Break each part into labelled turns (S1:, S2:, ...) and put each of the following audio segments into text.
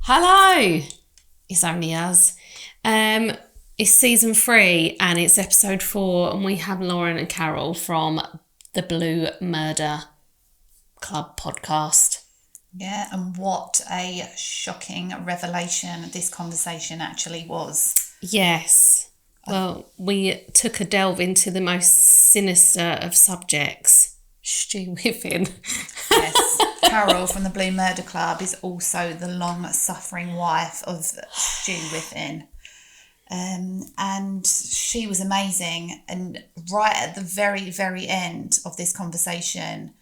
S1: Hello, it's only us. It's season 3 and it's episode 4, and we have Lauren and Carol from the Blue Murder Club podcast.
S2: Yeah, and what a shocking revelation this conversation actually was.
S1: Yes. Well, we took a delve into the most sinister of subjects, stew whipping.
S2: Yes, Carol from the Blue Murder Club is also the long-suffering wife of Stu Whiffen. And she was amazing. And right at the very, very end of this conversation,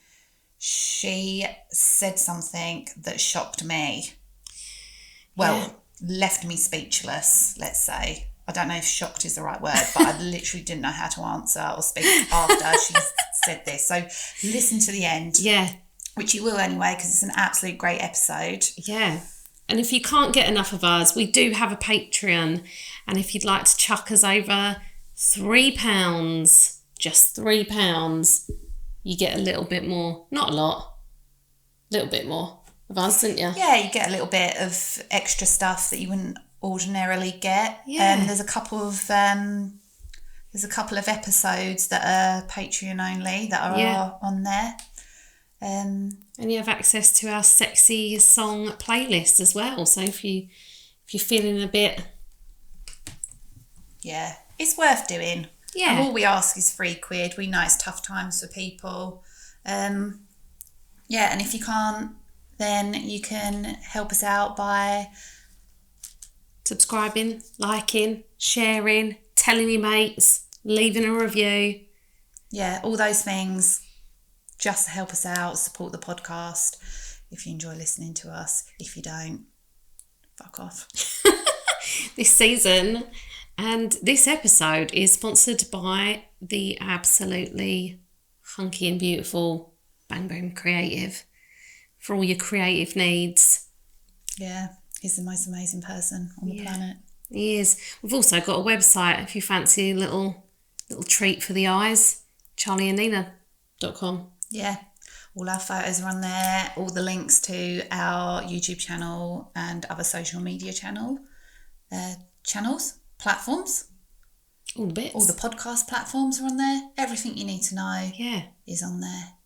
S2: she said something that shocked me. Well, left me speechless, let's say. I don't know if shocked is the right word, but I literally didn't know how to answer or speak after she said this. So listen to the end.
S1: Yeah.
S2: Which you will anyway, because it's an absolute great episode.
S1: Yeah. And if you can't get enough of us, we do have a Patreon. And if you'd like to chuck us over £3, just £3, you get a little bit more. Not a lot. A little bit more of us, don't you?
S2: Yeah, you get a little bit of extra stuff that you wouldn't ordinarily get.
S1: Yeah.
S2: There's a couple of episodes that are Patreon only that are on there.
S1: And you have access to our sexy song playlist as well. So if you're feeling a bit,
S2: it's worth doing.
S1: Yeah.
S2: And all we ask is £3. We know it's tough times for people. And if you can't, then you can help us out by
S1: subscribing, liking, sharing, telling your mates, leaving a review.
S2: Yeah, all those things. Just to help us out, support the podcast. If you enjoy listening to us, if you don't, fuck off.
S1: This season and this episode is sponsored by the absolutely hunky and beautiful Bang Boom Creative for all your creative needs. Yeah,
S2: he's the most amazing person on the planet.
S1: He is. We've also got a website if you fancy a little treat for the eyes, charlieanddeena.com.
S2: Yeah, all our photos are on there, all the links to our YouTube channel and other social media platforms.
S1: All the bits.
S2: All the podcast platforms are on there. Everything you need to know is on there.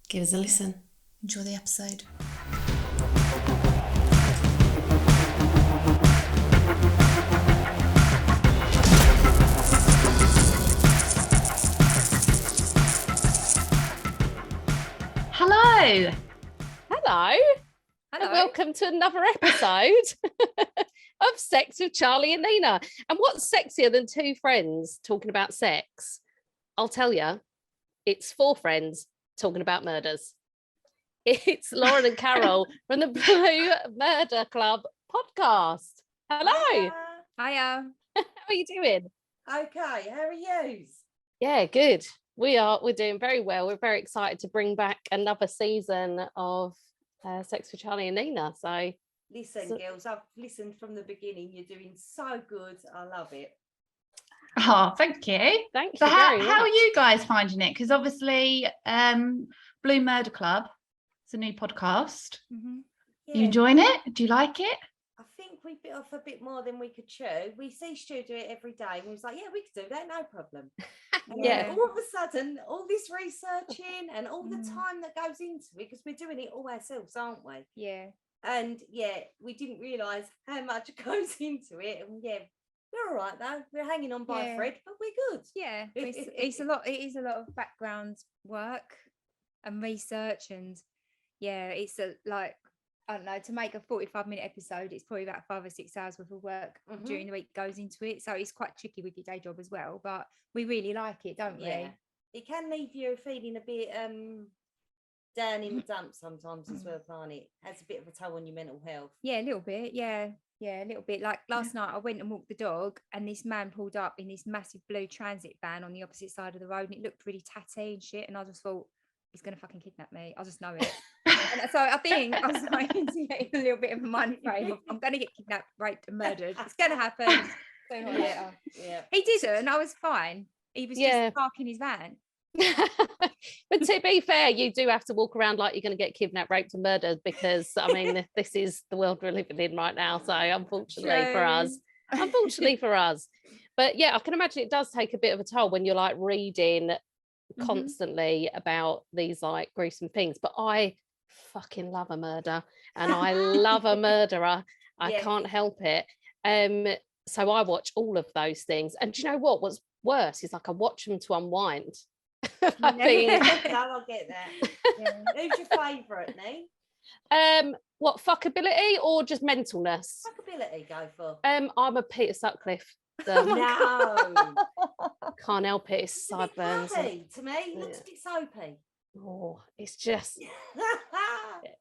S1: Give us a listen.
S2: Enjoy the episode.
S3: Hello.
S4: Hello. And welcome to another episode of Sex with Charlie and Deena. And what's sexier than two friends talking about sex? I'll tell you, it's 4 friends talking about murders. It's Lauren and Carol from the Blue Murder Club podcast. Hello.
S3: Hiya.
S4: How are you doing?
S3: Okay, how are you?
S4: Yeah, good. We're doing very well. We're very excited to bring back another season of Sex with Charlie and Deena. So
S3: listen, girls, I've listened from the beginning. You're doing so good. I love it.
S5: Oh, thank you.
S4: Thank you.
S5: So how are you guys finding it? Because obviously, Blue Murder Club, it's a new podcast.
S3: Mm-hmm.
S5: Yeah. You enjoying it? Do you like it?
S3: I think we bit off a bit more than we could chew. We see Stu do it every day, and we was like, yeah, we could do that, no problem.
S4: Yeah.
S3: All of a sudden, all this researching and all the time that goes into it, because we're doing it all ourselves, aren't we?
S6: Yeah.
S3: And we didn't realise how much goes into it. And we're all right though. We're hanging on by a thread, but we're good.
S6: Yeah. It's a lot. It is a lot of background work and research, and it's I don't know, to make a 45-minute episode, it's probably about 5 or 6 hours worth of work during the week goes into it. So it's quite tricky with your day job as well. But we really like it, don't we?
S3: It can leave you feeling a bit down in the dumps sometimes as well, can't it? Has a bit of a toll on your mental health.
S6: Yeah, a little bit. Yeah, a little bit. Like last night, I went and walked the dog, and this man pulled up in this massive blue transit van on the opposite side of the road, and it looked really tatty and shit. And I just thought, he's going to fucking kidnap me. I just know it. And so I think I was starting to get a little bit of a mind frame of, I'm going to get kidnapped, raped and murdered. It's going to happen sooner or later. Yeah. He didn't. I was fine. He was just parking his van.
S4: But to be fair, you do have to walk around like you're going to get kidnapped, raped, and murdered because I mean, this is the world we're living in right now. So unfortunately for us. But yeah, I can imagine it does take a bit of a toll when you're like reading constantly about these like gruesome things. But I fucking love a murder and I love a murderer. I can't help it. So I watch all of those things. And do you know what's worse is like I watch them to unwind.
S3: I get that. Yeah. Who's your favourite, Nee?
S4: What, fuckability or just mentalness?
S3: Fuckability, go for.
S4: I'm a Peter Sutcliffe.
S3: No.
S4: Can't help it. It's sideburns.
S3: To me, it looks a bit soapy.
S4: Oh, it's just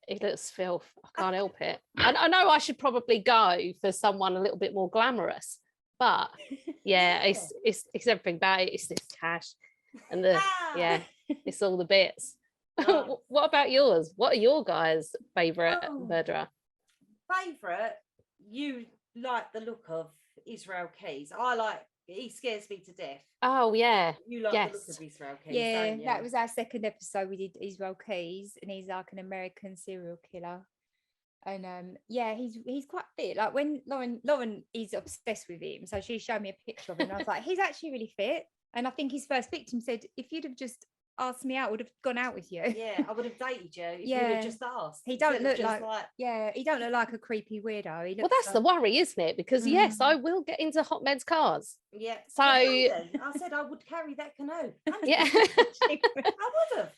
S4: it looks filth. I can't help it. I know I should probably go for someone a little bit more glamorous, but yeah, it's everything about it. It's this cash and it's all the bits. What about yours? What are your guys' favourite murderer?
S3: Favourite, you like the look of Israel Keys. He scares me to death.
S4: Oh yeah.
S3: You like the look of Israel Keys,
S6: yeah,
S3: don't you?
S6: that was our second episode. We did Israel Keys, and he's like an American serial killer. And he's quite fit. Like when Lauren is obsessed with him, so she showed me a picture of him and I was like, he's actually really fit. And I think his first victim said, if you'd have just asked me out, I would have gone out with you.
S3: Yeah, I would have dated you if you would have just asked.
S6: He don't look like he don't look like a creepy weirdo. He looks
S4: that's the worry, isn't it? Because yes, I will get into hot men's cars.
S3: Yeah.
S4: So
S3: I said I would carry that canoe.
S4: Yeah.
S3: I would have.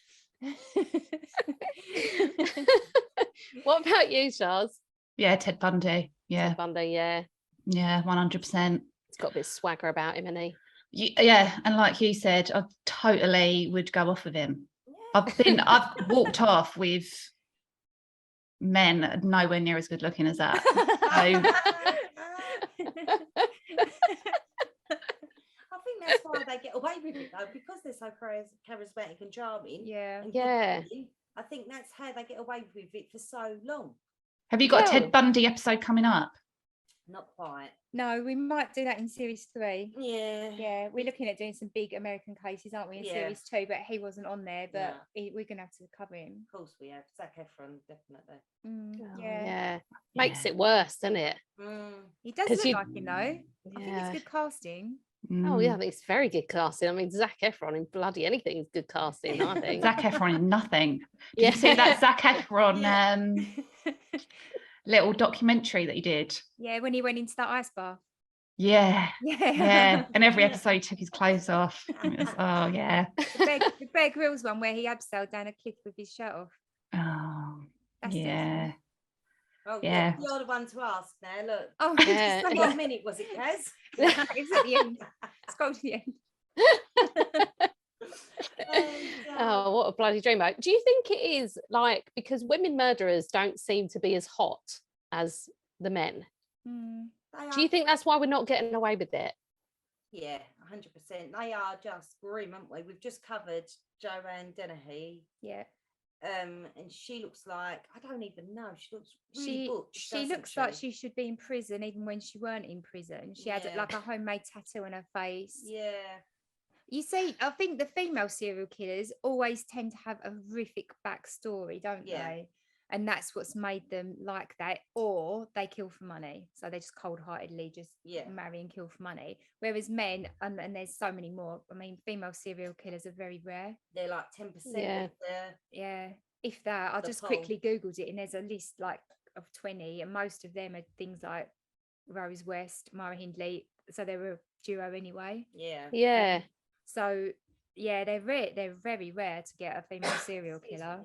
S4: What about you, Charles?
S5: Yeah, Ted Bundy. Yeah.
S4: Ted Bundy, yeah.
S5: Yeah, 100%.
S4: He's got a bit of swagger about him, hasn't he?
S5: Yeah, and like you said, I totally would go off with him. Yeah. I've walked off with men nowhere near as good looking as that.
S3: I think that's why they get away with it though, because they're so charismatic and charming.
S6: Yeah.
S3: I think that's how they get away with it for so long.
S5: Have you got a Ted Bundy episode coming up?
S3: Not quite.
S6: No, we might do that in series 3.
S3: Yeah,
S6: we're looking at doing some big American cases, aren't we, in series 2? But he wasn't on there, but we're gonna have to cover him.
S3: Of course we have. Zac Efron, definitely.
S4: Makes it worse, doesn't it?
S6: He does look like him though. I think it's good casting.
S4: Oh yeah, I think it's very good casting. I mean, Zac Efron in bloody anything is good casting, I think.
S5: Zac Efron in nothing. Did you see that Zac Efron little documentary that he did?
S6: Yeah, when he went into that ice bath.
S5: Yeah. And every episode he took his clothes off. It was,
S6: the Bear Grylls one where he abseiled down a cliff with his shirt off.
S5: Oh,
S6: that's
S5: yeah.
S3: Oh, yeah. You're the one to ask now. Look.
S6: Oh,
S3: What minute was it, Kaz?
S6: It's at the end. Scroll to the end.
S4: Oh, what a bloody dreamboat. Do you think it is like because women murderers don't seem to be as hot as the men? Do you think that's why we're not getting away with it?
S3: Yeah, 100%. They are just grim, aren't we? We've just covered Joanne Dennehy.
S6: Yeah.
S3: And she looks like, I don't even know, she looks really butch.
S6: She looks like she should be in prison even when she weren't in prison. She had like a homemade tattoo on her face.
S3: Yeah.
S6: You see, I think the female serial killers always tend to have a horrific backstory, don't they? And that's what's made them like that. Or they kill for money. So they just cold-heartedly just marry and kill for money. Whereas men, and there's so many more, I mean, female serial killers are very rare.
S3: They're like 10% of
S6: if that. I just quickly Googled it and there's a list like of 20 and most of them are things like Rose West, Mara Hindley. So they were a duo anyway.
S4: Yeah.
S6: So they're rare. They're very rare to get a female serial killer.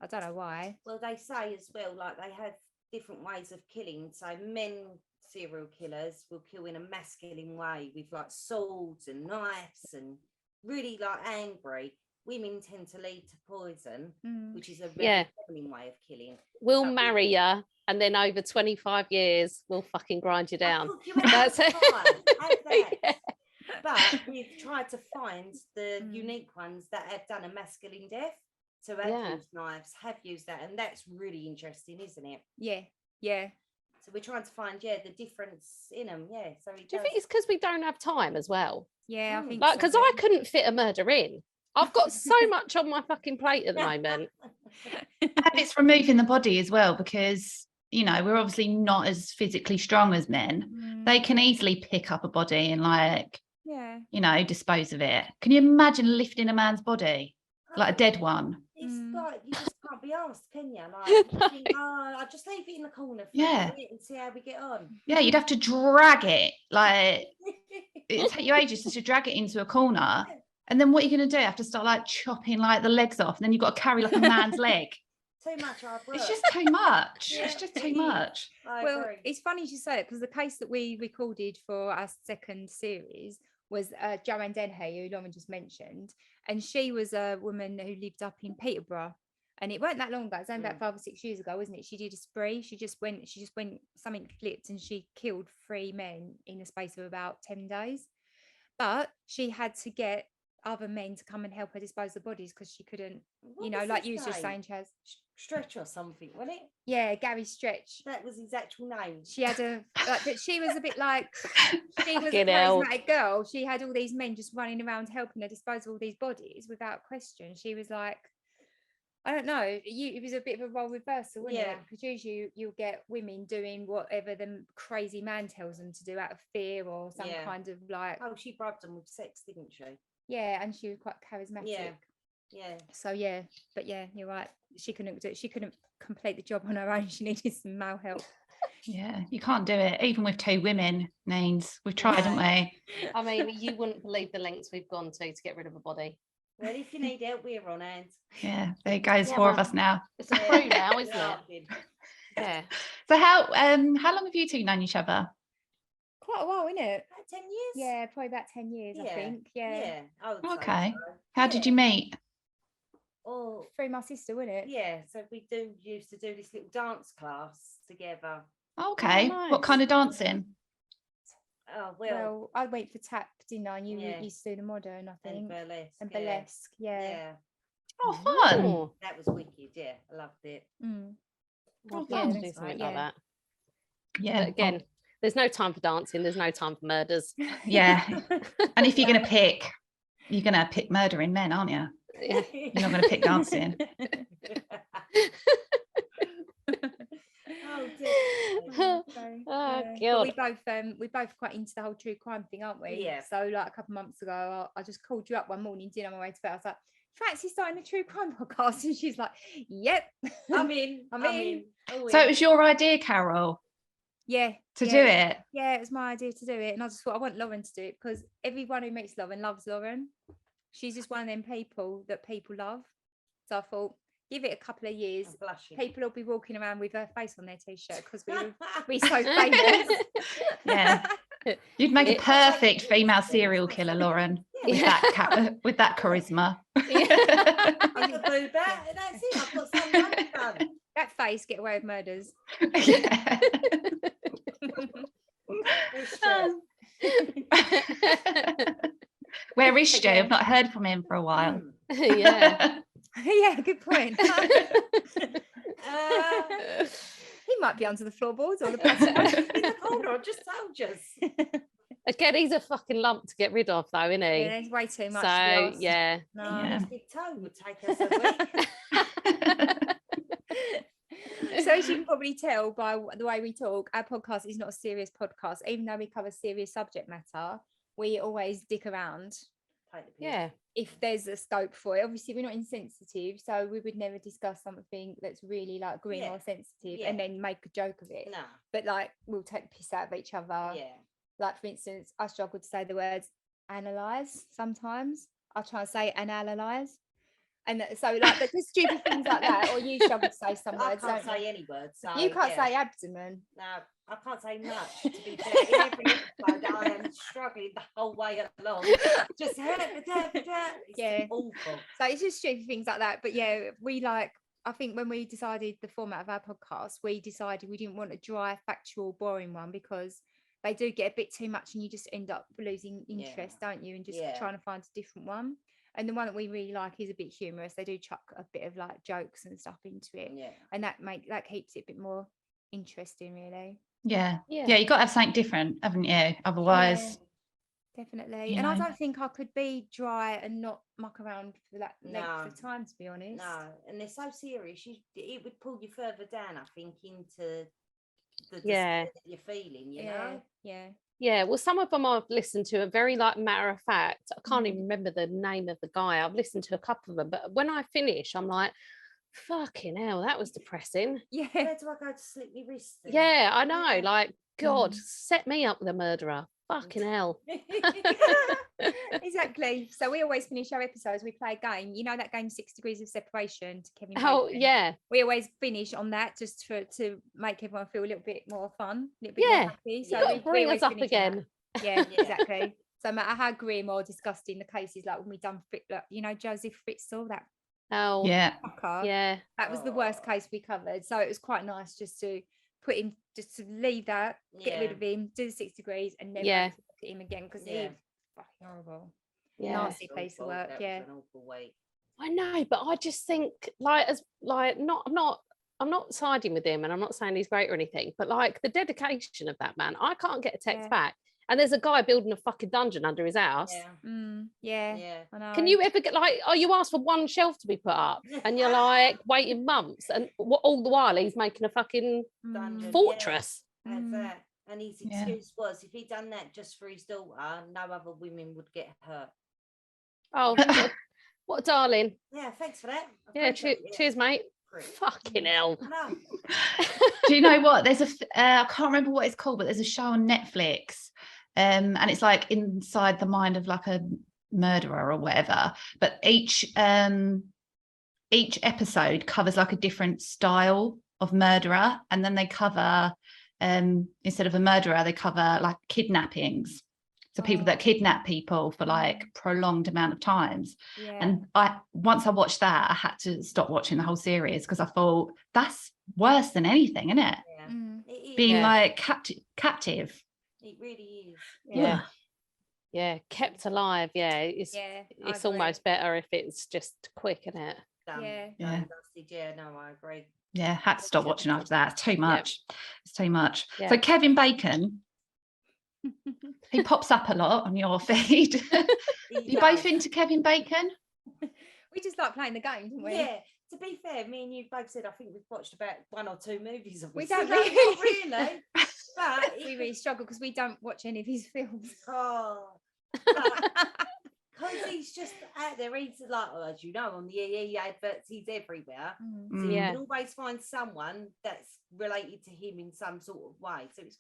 S6: I don't know why.
S3: Well, they say as well, like they have different ways of killing. So men serial killers will kill in a masculine way with like swords and knives and really like angry. Women tend to lead to poison, which is a very feminine way of killing.
S4: We'll marry you, and then over 25 years, we'll fucking grind you down. That's it.
S3: But we've tried to find the unique ones that have done a masculine death. So have used knives, have used that, and that's really interesting, isn't it?
S6: Yeah.
S3: So we're trying to find the difference in them. Yeah. So
S4: do you think it's because we don't have time as well?
S6: Yeah, I think
S4: like because I couldn't fit a murder in. I've got so much on my fucking plate at the moment.
S5: And it's removing the body as well, because, you know, we're obviously not as physically strong as men. They can easily pick up a body and, like, you know, dispose of it. Can you imagine lifting a man's body, like a dead one?
S3: It's like you just can't be asked, can you? Like, you think, I'll just leave it in the corner for a minute and see how we get on.
S5: Yeah, you'd have to drag it. Like, it'd take you ages just to drag it into a corner. And then what are you going to do? You have to start, like, chopping, like, the legs off. And then you've got to carry, like, a man's leg.
S3: Too much hard work.
S5: It's just too much. It's just too much.
S6: Well, it's funny you say it, because the case that we recorded for our second series was Joanne Dennehy, who Lauren just mentioned, and she was a woman who lived up in Peterborough, and it weren't that long ago. It was only about 5 or 6 years ago, wasn't it? She did a spree. She just went. Something flipped, and she killed 3 men in the space of about 10 days. But she had to get other men to come and help her dispose of the bodies, because she couldn't, you know, like you was just saying, Chaz.
S3: Stretch or something, wasn't it?
S6: Yeah, Gary Stretch.
S3: That was his actual name.
S6: She had but she was a bit like, she was a charismatic girl. She had all these men just running around helping her dispose of all these bodies without question. She was like, I don't know, it was a bit of a role reversal, wasn't it? Because usually you'll get women doing whatever the crazy man tells them to do out of fear or some kind of like.
S3: Oh, she bribed them with sex, didn't she?
S6: Yeah, and she was quite charismatic.
S3: Yeah.
S6: So but you're right. She couldn't do it. She couldn't complete the job on her own. She needed some male help.
S5: Yeah, you can't do it, even with 2 women. Names, we've tried, haven't we?
S4: I mean, you wouldn't believe the lengths we've gone to get rid of a body.
S3: Well, if you need help, we're on hand.
S5: Yeah, there goes 4 of us now.
S4: It's a crew now, isn't it?
S5: Yeah. So how long have you 2 known each other?
S6: Quite a while, isn't it?
S3: About 10 years?
S6: Yeah, probably about 10 years, I think. Yeah.
S3: I would say
S5: Okay.
S3: so.
S5: How did you meet?
S6: Oh, through my sister, wasn't it?
S3: Yeah, so we used to do this little dance class together.
S5: Okay.
S4: Oh, nice.
S5: What kind of dancing?
S3: Oh,
S6: well, I went for tap, didn't I? And you used to do the modern, I think.
S3: And burlesque.
S6: Burlesque, yeah.
S5: Oh, fun.
S4: Ooh.
S3: That was wicked, yeah. I loved it.
S4: Well,
S6: Yeah,
S4: fun to do something like that.
S5: Yeah.
S4: But again, there's no time for dancing. There's no time for murders.
S5: Yeah. And if you're going to pick, you're going to pick murdering men, aren't you?
S4: Yeah.
S5: You're not going to pick dancing.
S3: Oh, dear.
S6: God. We both quite into the whole true crime thing, aren't we?
S3: Yeah.
S6: So like a couple of months ago, I just called you up one morning, dinner on my way to bed. I was like, fancy starting a true crime podcast? And she's like, yep.
S3: I'm in.
S5: So it was your idea, Carol?
S6: Yeah.
S5: To do it?
S6: Yeah, it was my idea to do it. And I just thought I want Lauren to do it, because everyone who meets Lauren loves Lauren. She's just one of them people that people love. So I thought, give it a couple of years. People will be walking around with her face on their t-shirt, because we're so famous.
S5: Yeah. You'd make a perfect female serial killer, Lauren, with that charisma.
S3: I'm gonna do that. That's it. I've got some money done.
S6: That face, get away with murders.
S5: Yeah. Where is Stu? I've not heard from him for a while.
S4: Yeah.
S6: Yeah, good point. He might be under the floorboards or the
S3: in the corner. I just told you.
S4: Again, he's a fucking lump to get rid of, though, isn't he?
S6: Yeah, there's way too much.
S4: So yeah.
S6: No.
S5: Yeah.
S3: Big toe would take us a week.
S6: So as you can probably tell by the way we talk, our podcast is not a serious podcast. Even though we cover serious subject matter, we always dick around.
S4: Yeah.
S6: If there's a scope for it. Obviously, we're not insensitive, so we would never discuss something that's really like grim or sensitive and then make a joke of it.
S3: No.
S6: But like, we'll take the piss out of each other.
S3: Yeah.
S6: Like, for instance, I struggle to say the words analyze sometimes. I try to say analyze. And so, like, but just stupid things like that, or you struggle to say some words.
S3: I can't say any words. So,
S6: you can't say abdomen.
S3: No, I can't say much, to be fair. In every episode, I am struggling the whole way along. Just it's awful.
S6: So it's just stupid things like that. But yeah, I think when we decided the format of our podcast, we decided we didn't want a dry, factual, boring one, because they do get a bit too much and you just end up losing interest, don't you? And just trying to find a different one. And the one that we really like is a bit humorous. They do chuck a bit of like jokes and stuff into it. Yeah. And that keeps it a bit more interesting, really.
S5: Yeah. You got to have something different, haven't you? Otherwise,
S6: Definitely. And I don't think I could be dry and not muck around for that length of time, to be honest.
S3: No, and they're so serious. It would pull you further down, I think, into the
S4: Yeah.
S3: that you're feeling, you know?
S6: Yeah.
S4: Yeah, well, some of them I've listened to are very like matter of fact. I can't even remember the name of the guy. I've listened to a couple of them, but when I finish, I'm like, fucking hell, that was depressing.
S6: Yeah.
S3: Where do I go to slip my wrist?
S4: Yeah, I know. Like, God, set me up with a murderer. Fucking hell.
S6: Exactly. So we always finish our episodes. We play a game. You know that game, 6 Degrees of Separation, to Kevin
S4: Oh,
S6: Bacon?
S4: yeah.
S6: We always finish on that just to make everyone feel a little bit more fun, a little bit more happy. So
S4: you bring us up again.
S6: Yeah, exactly. So no matter how grim or disgusting the case is, like when we done Joseph Fritzl, that fucker, that was the worst case we covered. So it was quite nice just to put him, just to leave that, get rid of him, do the 6 degrees, and never have to look at him again, because he was fucking horrible. Nasty piece of work.
S3: An awful week.
S4: I know, but I just think I'm not siding with him, and I'm not saying he's great or anything, but like the dedication of that man, I can't get a text back. And there's a guy building a fucking dungeon under his house.
S6: Yeah. I know.
S4: Can you ever get you ask for one shelf to be put up, and you're like waiting months, and all the while he's making a fucking fortress.
S3: That's that. And his excuse was, if he'd done that just for his daughter, no other women would get hurt.
S4: Oh, what a darling.
S3: Yeah, thanks for that.
S4: Cheers, mate. Great. Fucking hell.
S5: Do you know what? There's I can't remember what it's called, but there's a show on Netflix, and it's like inside the mind of like a murderer or whatever. But each episode covers like a different style of murderer, and then they cover instead of a murderer, they cover like kidnappings. So people that kidnap people for like prolonged amount of times. And once I watched that, I had to stop watching the whole series, because I thought that's worse than anything, isn't it? It is. Being like captive.
S3: It really
S4: is. Yeah, kept alive. It's almost better if it's just quick, isn't it?
S3: No, I agree.
S5: Yeah, had to stop watching after that. It's too much. It's too much.
S4: Yeah.
S5: So Kevin Bacon, he pops up a lot on your feed. You both into Kevin Bacon?
S6: We just like playing the game, don't we?
S3: Yeah. To be fair, me and you both said I think we've watched about 1 or 2 movies of him.
S6: We don't
S3: really. But
S6: we really struggle because we don't watch any of his films.
S3: Because he's just out there, he's like, as you know, on the EE adverts, he's everywhere. So you can always find someone that's related to him in some sort of way. So it's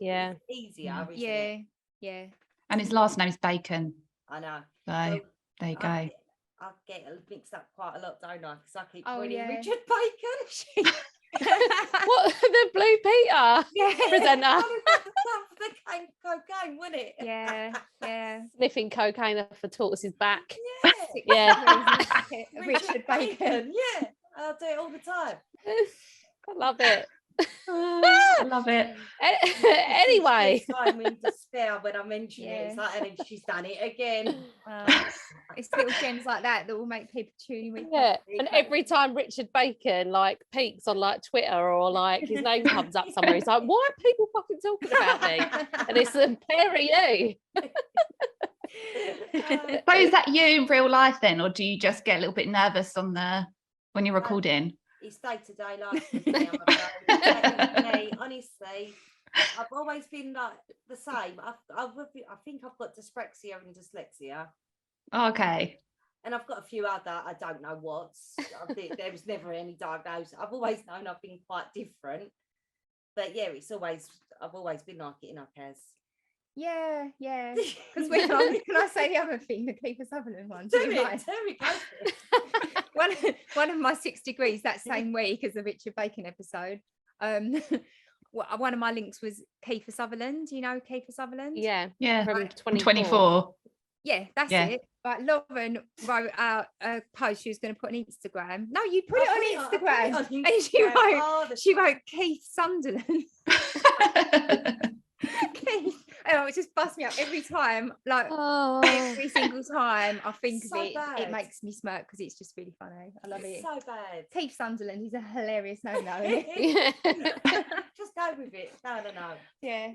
S3: easier, isn't it?
S6: Yeah.
S5: And his last name is Bacon.
S3: I know.
S5: So there you go.
S3: I get mixed up quite a lot, don't I? Because I keep calling Richard Bacon.
S4: What, the Blue Peter presenter?
S3: The cocaine, wouldn't it?
S6: Yeah.
S4: Sniffing cocaine off a tortoise's back.
S6: Richard Bacon.
S3: Yeah, I'll do it all the time.
S4: I love it.
S5: I love it.
S4: Anyway,
S3: I'm in despair when I mention it. It's like, and then she's done it again.
S6: It's little gems like that will make people tune in.
S4: And every time Richard Bacon like peaks on like Twitter or like his name comes up somewhere, he's like, why are people fucking talking about me? And it's a pair of you.
S5: So is that you in real life then, or do you just get a little bit nervous when you're recording?
S3: It's day-to-day life now. Honestly, I've always been like the same. I think I've got dyspraxia and dyslexia.
S5: Okay.
S3: And I've got a few other, I don't know what's. There was never any diagnosis. I've always known I've been quite different. But I've always been like it in our case.
S6: Yeah. Because can I say the other thing, the Kiefer Sutherland one?
S3: Do it, go.
S6: One of my 6 degrees that same week as the Richard Bacon episode. One of my links was Kiefer Sutherland. You know Kiefer Sutherland?
S4: Yeah.
S5: From 24.
S6: Yeah, that's it. But Lauren wrote out a post she was going to put on Instagram. No, you put it on Instagram. And she wrote Keith Sunderland. Keith. Oh, it just busts me up every time. Like every single time I think of it, it makes me smirk because it's just really funny. I love it.
S3: So bad.
S6: Keith Sunderland, he's a hilarious no.
S3: Just go with it. No.
S6: Yeah.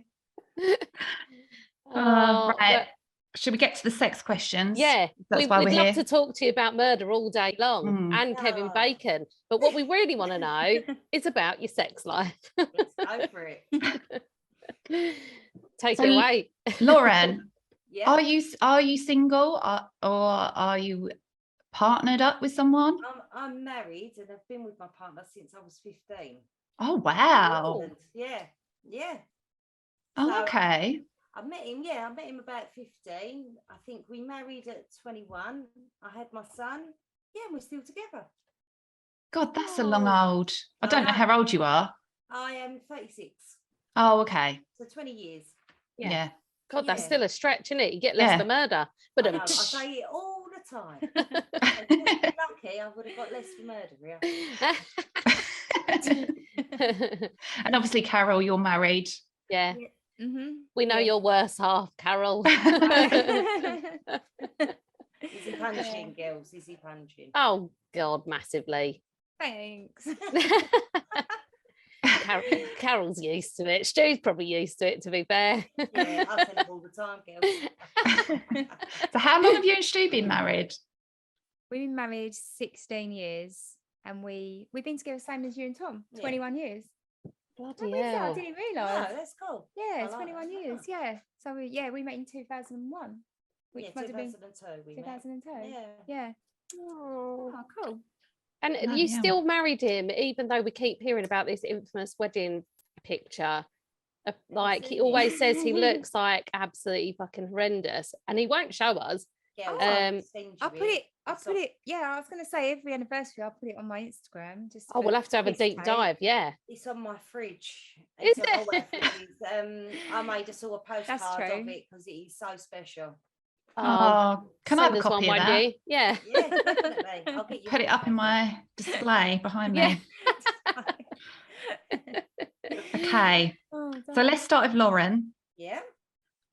S5: Right. should we get to the sex questions?
S4: Yeah,
S5: That's why
S4: we'd
S5: we're
S4: love
S5: here.
S4: to talk to you about murder all day long and Kevin Bacon. But what we really want to know is about your sex life.
S3: Let's go for it.
S4: Take it away.
S5: Lauren,
S3: Yeah.
S5: are you single or are you partnered up with someone?
S3: I'm married and I've been with my partner since I was 15.
S5: Oh, wow.
S3: Yeah.
S5: Oh,
S3: So,
S5: okay.
S3: I met him about 15. I think we married at 21. I had my son. Yeah, and we're still together.
S5: God, that's a long old. I don't know how old you are.
S3: I am 36.
S5: Oh, okay.
S3: So 20 years.
S5: Yeah.
S4: God, that's still a stretch, isn't it? You get less for murder. But
S3: I say it all the time. If I was lucky, I would have got less for murder. Yeah.
S5: And obviously, Carol, you're married.
S4: Yeah.
S6: Mm-hmm.
S4: We know your worse half, Carol.
S3: Is he punching, girls? Is he punching?
S4: Oh, God, massively.
S6: Thanks.
S4: Carol's used to it. Stu's probably used to it, to be fair.
S3: Yeah, I tell him all the time, girls.
S5: So how long have you and Stu been married?
S6: We've been married 16 years and we've been together same as you and Tom, 21 years.
S4: Bloody
S6: hell. I didn't realise.
S3: Oh, that's cool.
S6: Yeah,
S3: like
S6: 21 years. Yeah. So we met in 2001. Which must have been 2002. Yeah. Oh, cool.
S4: And you still married him, even though we keep hearing about this infamous wedding picture. Like, he always says he looks like absolutely fucking horrendous, and he won't show us.
S3: Yeah,
S6: I put it. Yeah, I was going to say every anniversary I'll put it on my Instagram. Just
S4: we'll have to have a deep dive. Yeah,
S3: it's on my fridge.
S4: Is it?
S3: I made us all a postcard of it because it is so special.
S5: Oh, can I have a copy of that?
S3: Yeah, definitely. I'll get you.
S5: Put it up in my display behind me. Okay, so let's start with Lauren.
S3: Yeah.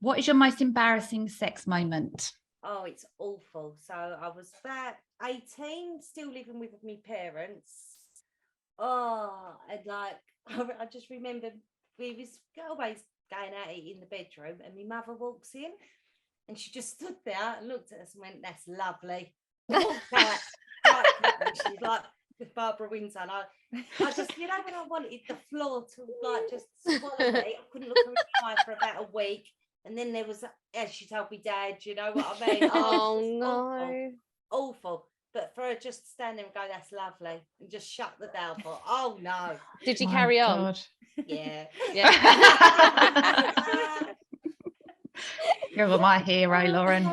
S5: What is your most embarrassing sex moment?
S3: Oh, it's awful. So I was about 18, still living with my parents. Oh, and like I just remember we was always going at it in the bedroom, and my mother walks in. And she just stood there and looked at us and went, "That's lovely." She's like Barbara Windsor. And I just, when I wanted the floor to like just swallow me, I couldn't look her in the eye for about a week. And then there was, as she told me, Dad, you know what I mean?
S4: Oh no,
S3: awful. But for her just to stand there and go, "That's lovely," and just shut the door for, oh no.
S4: Did you carry on?
S3: Yeah.
S5: You're my hero, Lauren.
S3: I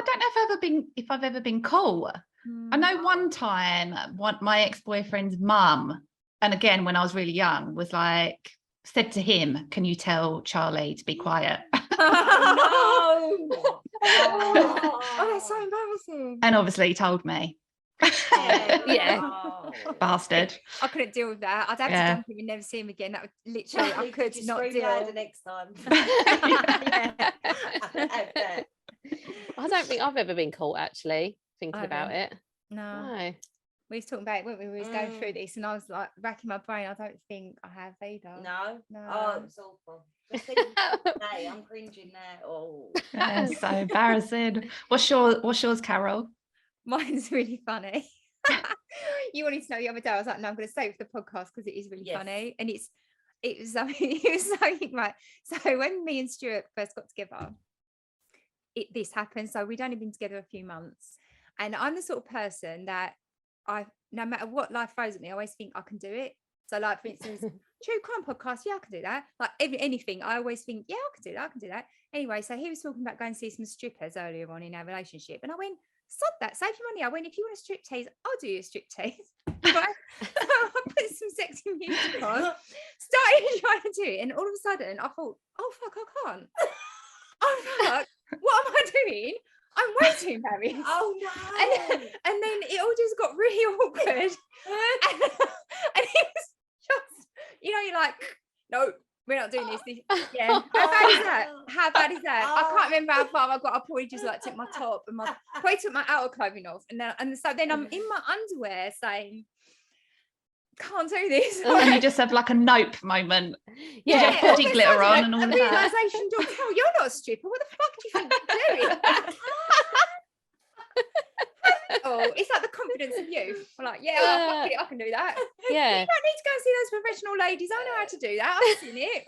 S5: don't know if I've ever been cool. I know one time my ex-boyfriend's mum, and again when I was really young, was like, said to him, "Can you tell Charlie to be quiet?"
S6: Oh, no. Oh, that's so embarrassing.
S5: And obviously he told me. Bastard.
S6: I couldn't deal with that. I'd have to dump him and never see him again. That would literally, I could not deal.
S3: The next time.
S4: I don't think I've ever been caught, actually, thinking about it.
S6: No. We was talking about it, weren't we? We was going through this, and I was like racking my brain. I don't think I have either.
S3: No. Oh, it's awful. Just thinking today, I'm cringing now. Oh,
S5: that's so embarrassing. What's yours, Carol?
S6: Mine's really funny. You wanted to know the other day. I was like, no, I'm going to say it for the podcast because it is really funny, and it was something right. So when me and Stewart first got together, this happened. So we'd only been together a few months, and I'm the sort of person that no matter what life throws at me, I always think I can do it. So like, for instance, true crime podcast, yeah, I can do that. Like anything, I always think, yeah, I can do that. Anyway, so he was talking about going to see some strippers earlier on in our relationship, and I went, "Sod that, save your money." I went, "If you want a striptease, I'll do you a striptease." Right? So I put some sexy music on, started trying to do it, and all of a sudden I thought, "Oh fuck, I can't." Oh fuck, what am I doing? I'm way too embarrassed.
S3: Oh no.
S6: And then it all just got really awkward. and it was just, you're like, "No, we're not doing this." Yeah. How bad is that? I can't remember how far I got. I probably just like took my top and probably took my outer clothing off. And so then I'm in my underwear saying, can't do this.
S5: And you just have like a nope moment.
S4: Yeah.
S5: You have body glitter on and all
S6: a
S5: of that.
S6: realisation, oh, you're not a stripper. What the fuck do you think you're doing? Oh, it's like the confidence of youth. I'm like, yeah, fuck it, I can do that.
S4: Yeah.
S6: You don't need to go and see those professional ladies. I know how to do that. I've seen it.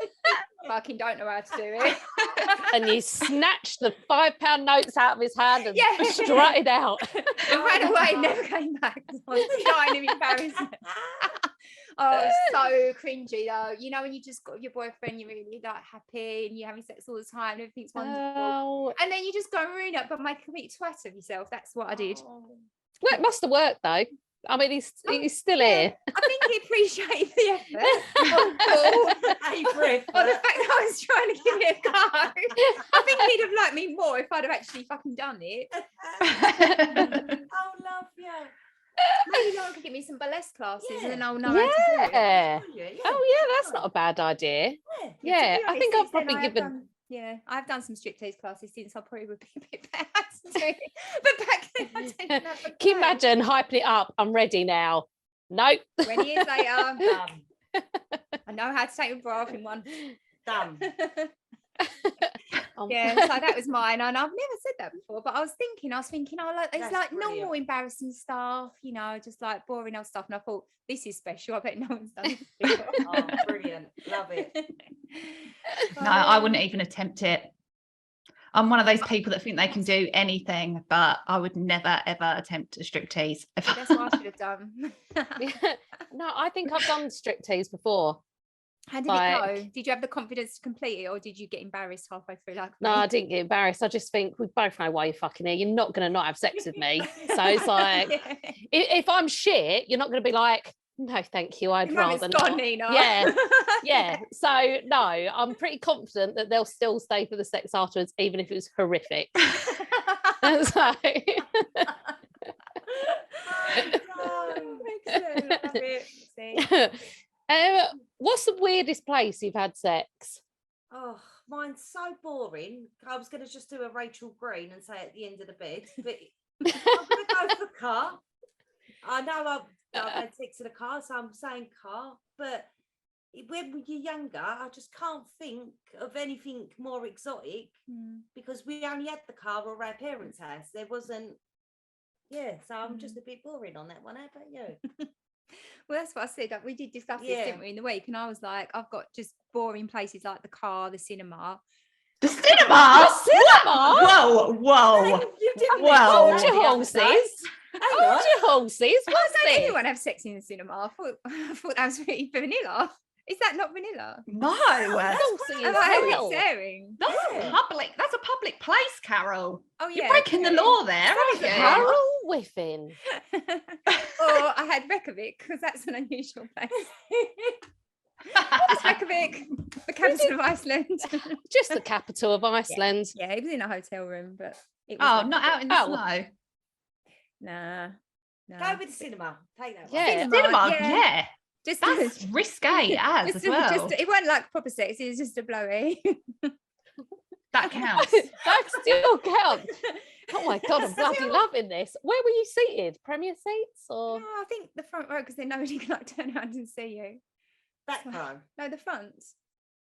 S6: Fucking don't know how to do it.
S4: And you snatched the £5 notes out of his hand and strutted out.
S6: I ran away, never came back. I was dying of embarrassment. Oh, so cringy though. You know, when you just got your boyfriend, you're really like happy and you're having sex all the time and everything's wonderful. And then you just go and ruin it, but make a complete twat of yourself. That's what I did.
S4: Well, it must have worked though. I mean, he's still here.
S6: I think he appreciated the effort. Or the fact that I was trying to give it a go. I think he'd have liked me more if I'd have actually fucking done it.
S3: Oh, love you.
S6: Maybe I could give me some burlesque classes and then I'll know how to do it.
S4: Oh yeah, that's not a bad idea. Yeah, I think I've probably given.
S6: I've done some striptease classes since. I probably would be a bit better to do it. But back then I didn't have the
S4: Can you imagine hyping it up? I'm ready now. Nope.
S6: 20 years later, done. I know how to take a bra off in one.
S3: Done.
S6: Yeah, so that was mine, and I've never said that before, but I was thinking, it's
S3: That's
S6: like
S3: brilliant.
S6: normal embarrassing stuff, you know, just like boring old stuff, and I thought this is special. I bet no one's done it before.
S3: Oh, brilliant. Love it.
S5: No, I wouldn't even attempt it. I'm one of those people that think they can do anything, but I would never ever attempt a striptease.
S6: That's what I should have done.
S4: No, I think I've done striptease before.
S6: How did it go? Did you have the confidence to complete it, or did you get embarrassed halfway through? Like,
S4: no, I didn't get embarrassed. I just think we both know why you're fucking here. You're not going to not have sex with me. So it's like, if I'm shit, you're not going to be like, no, thank you. I'd rather not.
S6: Deena.
S4: Yeah, yeah. So no, I'm pretty confident that they'll still stay for the sex afterwards, even if it was horrific. So. What's the weirdest place you've had sex?
S3: Oh, mine's so boring. I was going to just do a Rachel Green and say at the end of the bed, but I'm going to go for car. I know I've had sex in a car, so I'm saying car, but when you're younger, I just can't think of anything more exotic because we only had the car or our parents' house. There wasn't, so I'm just a bit boring on that one. How about you?
S6: Well, that's what I said. We did discuss this, didn't we, in the week? And I was like, I've got just boring places like the car, the cinema.
S5: The cinema? The cinema? Whoa.
S4: Hold your horses. Hold your horses. What's
S6: Does
S4: this?
S6: anyone have sex in the cinema? I thought that was really vanilla. Is that not vanilla?
S5: No.
S6: Am I sharing?
S5: That's a public place, Carol.
S6: Oh, yeah.
S5: You're breaking the law there, aren't you?
S4: Carol Whiffin.
S6: Or I had Reykjavik, because that's an unusual place. What was Reykjavik? The capital of Iceland.
S4: Just the capital of Iceland.
S6: Yeah, it was in a hotel room, but it was
S5: not out in the snow.
S6: Nah.
S3: Go with the cinema. Take that one.
S4: Yeah.
S5: Cinema, yeah.
S6: Just
S5: that's risque as well.
S6: It wasn't like proper sex, it was just a blowy.
S5: That counts.
S4: That still counts. Oh my God, I'm bloody loving this. Where were you seated? Premier seats or?
S6: No, I think the front row, because then nobody can like turn around and see you.
S3: Back row.
S6: No, the front.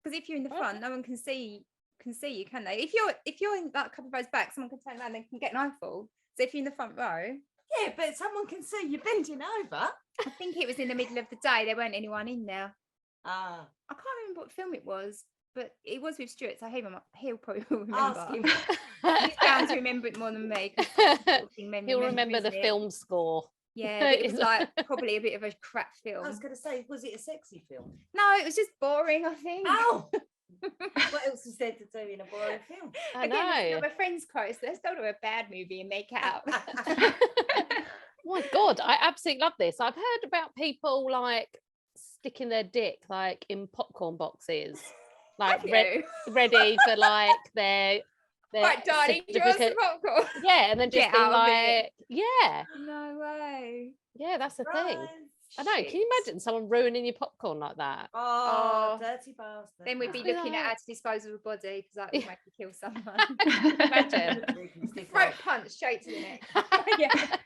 S6: Because if you're in the front, no one can see you, can they? If you're in like a couple of rows back, someone can turn around and can get an eyeful. So if you're in the front row.
S3: Yeah, but someone can see you bending over.
S6: I think it was in the middle of the day. There weren't anyone in there.
S3: I
S6: can't remember what film it was, but it was with Stewart, so he'll probably will remember.
S3: Ask him.
S6: He's bound to remember it more than me.
S4: He'll remember the film score.
S6: Yeah, but it was like probably a bit of a crap film.
S3: I was going to say, was it a sexy film?
S6: No, it was just boring, I think.
S3: Oh! What else is there to do in a boring film?
S4: I
S6: Again,
S4: know.
S6: my friends close. Let's go to a bad movie and make out.
S4: Oh my God, I absolutely love this. I've heard about people like sticking their dick like in popcorn boxes, like ready for like their
S6: right, darling, do you want some popcorn?
S4: Yeah, and then just be like, yeah.
S6: No way.
S4: Yeah, that's the thing. I know. Can you imagine someone ruining your popcorn like that?
S3: Oh, dirty bastard.
S6: Then we'd be looking at how to dispose of a body because that would make you kill someone.
S4: Imagine.
S6: Throat punch straight to the neck. Yeah.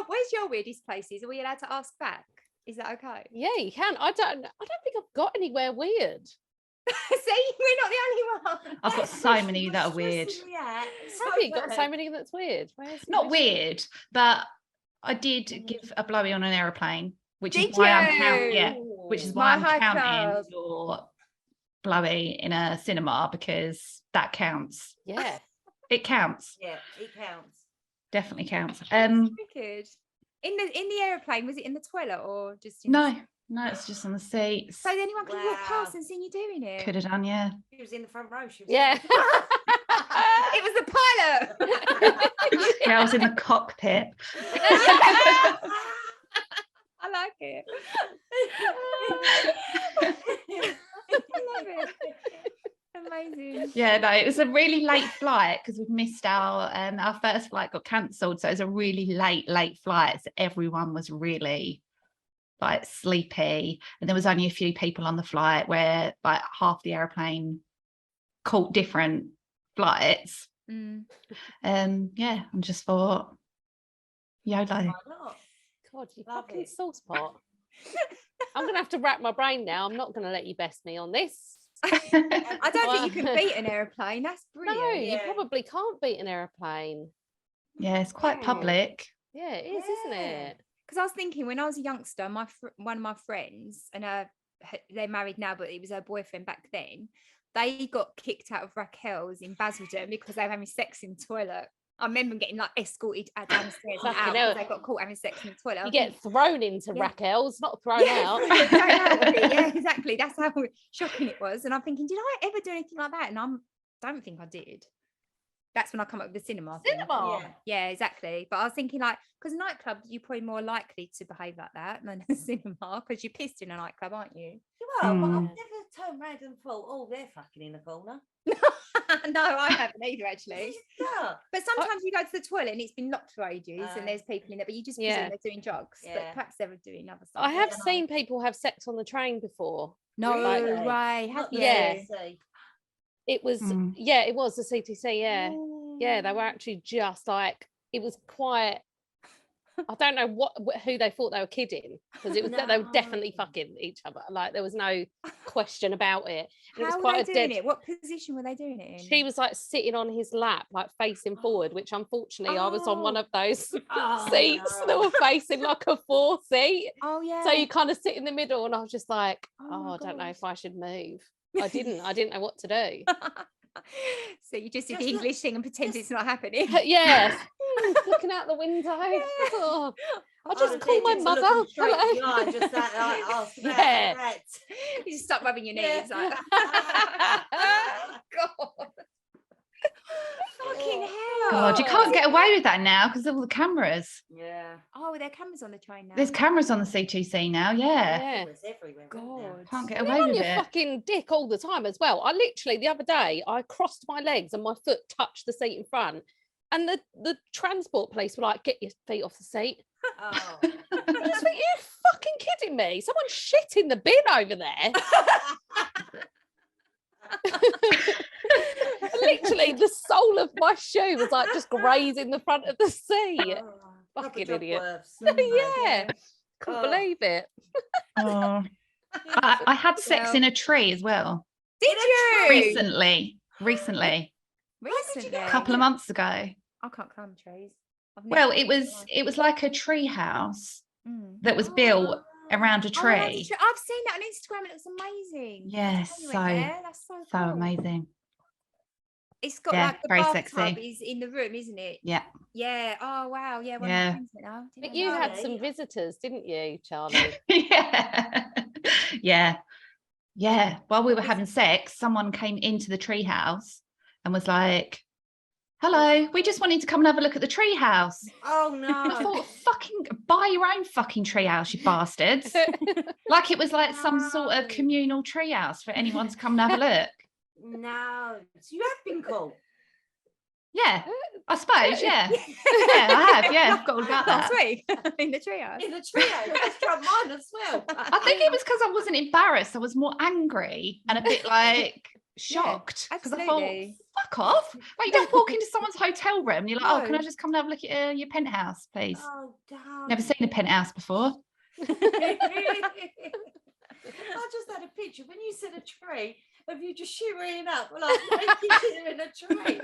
S6: Where's your weirdest places? Are we allowed to ask back? Is that okay?
S4: Yeah, you can. I don't think I've got anywhere weird.
S6: See, we're not the only one.
S5: I've got so many that are weird.
S4: Have you got so many that's weird?
S5: Not weird, but I did give a blowy on an aeroplane, which
S6: Did
S5: is why I'm
S6: you?
S5: counting. Which is why I'm
S6: My high
S5: counting
S6: club.
S5: your blowy in a cinema, because that counts.
S4: Yeah.
S5: It counts.
S3: Yeah, it counts.
S5: Definitely counts.
S6: Wicked. In the aeroplane, was it in the toilet or just in
S5: No, it's just on the seats.
S6: So anyone can walk past and see you doing it?
S5: Could have done, yeah.
S3: She was in the front row. She was
S4: Yeah.
S6: It was the pilot.
S5: Yeah, I was in the cockpit.
S6: I like it. I love it. Amazing.
S5: Yeah, no, it was a really late flight because we've missed our first flight got cancelled. So it was a really late flight. So everyone was really like sleepy. And there was only a few people on the flight where like half the airplane caught different flights. Yeah, I just thought, YOLO.
S4: God, you fucking sauce pot. I'm gonna have to wrap my brain now. I'm not gonna let you best me on this.
S6: I don't think you can beat an aeroplane. That's brilliant.
S4: No, you probably can't beat an aeroplane.
S5: Yeah, it's quite public.
S4: Yeah, it is, isn't it?
S6: Because I was thinking when I was a youngster, one of my friends, and they're married now, but it was her boyfriend back then. They got kicked out of Raquel's in Basildon because they were having sex in the toilet. I remember them getting like escorted downstairs and out because they got caught having sex in the toilet.
S4: You get thrown into Raquel's, not thrown out.
S6: Yeah, exactly. That's how shocking it was. And I'm thinking, did I ever do anything like that? And I don't think I did. That's when I come up with the cinema thing. Yeah, exactly. But I was thinking like, because nightclubs, you're probably more likely to behave like that than a cinema because you're pissed in a nightclub, aren't you?
S3: Well, but I've never turned around and thought, oh, they're fucking in the corner.
S6: No, I haven't either, actually.
S3: Yeah.
S6: But sometimes you go to the toilet and it's been locked for ages and there's people in there, but you just presume they're doing drugs. But perhaps they're doing other stuff.
S4: I have seen people have sex on the train before.
S6: No way. Have you?
S4: Yeah. It was, it was the CTC, yeah. Yeah, they were actually just like, it was quite, I don't know who they thought they were kidding, because it was that they were definitely fucking each other. Like there was no question about it. And
S6: How
S4: it was
S6: were
S4: quite
S6: they doing it? What position were they doing it in?
S4: She was like sitting on his lap, like facing forward, which unfortunately I was on one of those seats that were facing like a 4 seat.
S6: Oh yeah.
S4: So you kind of sit in the middle, and I was just like, I don't know if I should move. I didn't know what to do.
S6: So you just did the English thing and pretend it's not happening.
S4: Yes. Looking out the window. Oh, I just call my mother.
S3: Hello. Just that,
S6: You just stop rubbing your knees. Like, God. Fucking hell.
S5: God, you can't get away with that now because of all the cameras.
S3: Yeah.
S6: Oh, there are cameras on the train now.
S5: There's cameras on the CTC now, yeah.
S3: It's everywhere.
S6: God.
S5: Can't get
S4: You're
S5: away
S4: on
S5: with
S4: your
S5: it.
S4: fucking dick all the time as well. I literally, the other day, I crossed my legs and my foot touched the seat in front. And the transport police were like, get your feet off the seat.
S3: Oh.
S4: I just think, you fucking kidding me? Someone shit in the bin over there. Literally, the sole of my shoe was like just grazing the front of the seat. Fucking idiot. Yeah. Couldn't believe it.
S5: Oh. I had sex in a tree as well.
S6: Did you?
S5: Recently.
S6: A
S5: A couple of months ago.
S6: I can't climb trees.
S5: Well, it was like a tree house that was built around a tree.
S6: I've seen that on Instagram. It looks amazing.
S5: Yes,
S6: that's so cool.
S5: amazing.
S6: It's got like the
S5: very
S6: bathtub
S5: sexy.
S6: is in the room, isn't it?
S5: Yeah.
S6: Yeah. Oh wow. Yeah.
S4: But you had some visitors, didn't you, Charlie?
S5: Yeah. While we were having sex, someone came into the tree house and was like, hello, we just wanted to come and have a look at the tree house.
S3: Oh no.
S5: I thought, fucking buy your own fucking tree house, you bastards. Like it was like some sort of communal tree house for anyone to come and have a look.
S3: No. So you have been called?
S5: Yeah, I suppose, yeah. Yeah, I have, yeah. I've got all about that.
S6: Last week in the treehouse.
S3: In the treehouse. That's got mine as well.
S5: I think it was because I wasn't embarrassed. I was more angry and a bit like, shocked because I thought,
S6: absolutely.
S5: fuck off. Like, you don't walk into someone's hotel room and you're like, oh, can I just come and have a look at your penthouse, please?
S3: Oh, darn.
S5: Never seen a penthouse before.
S3: I just had a picture when you said a tree of you just shimmering up like naked in a tree.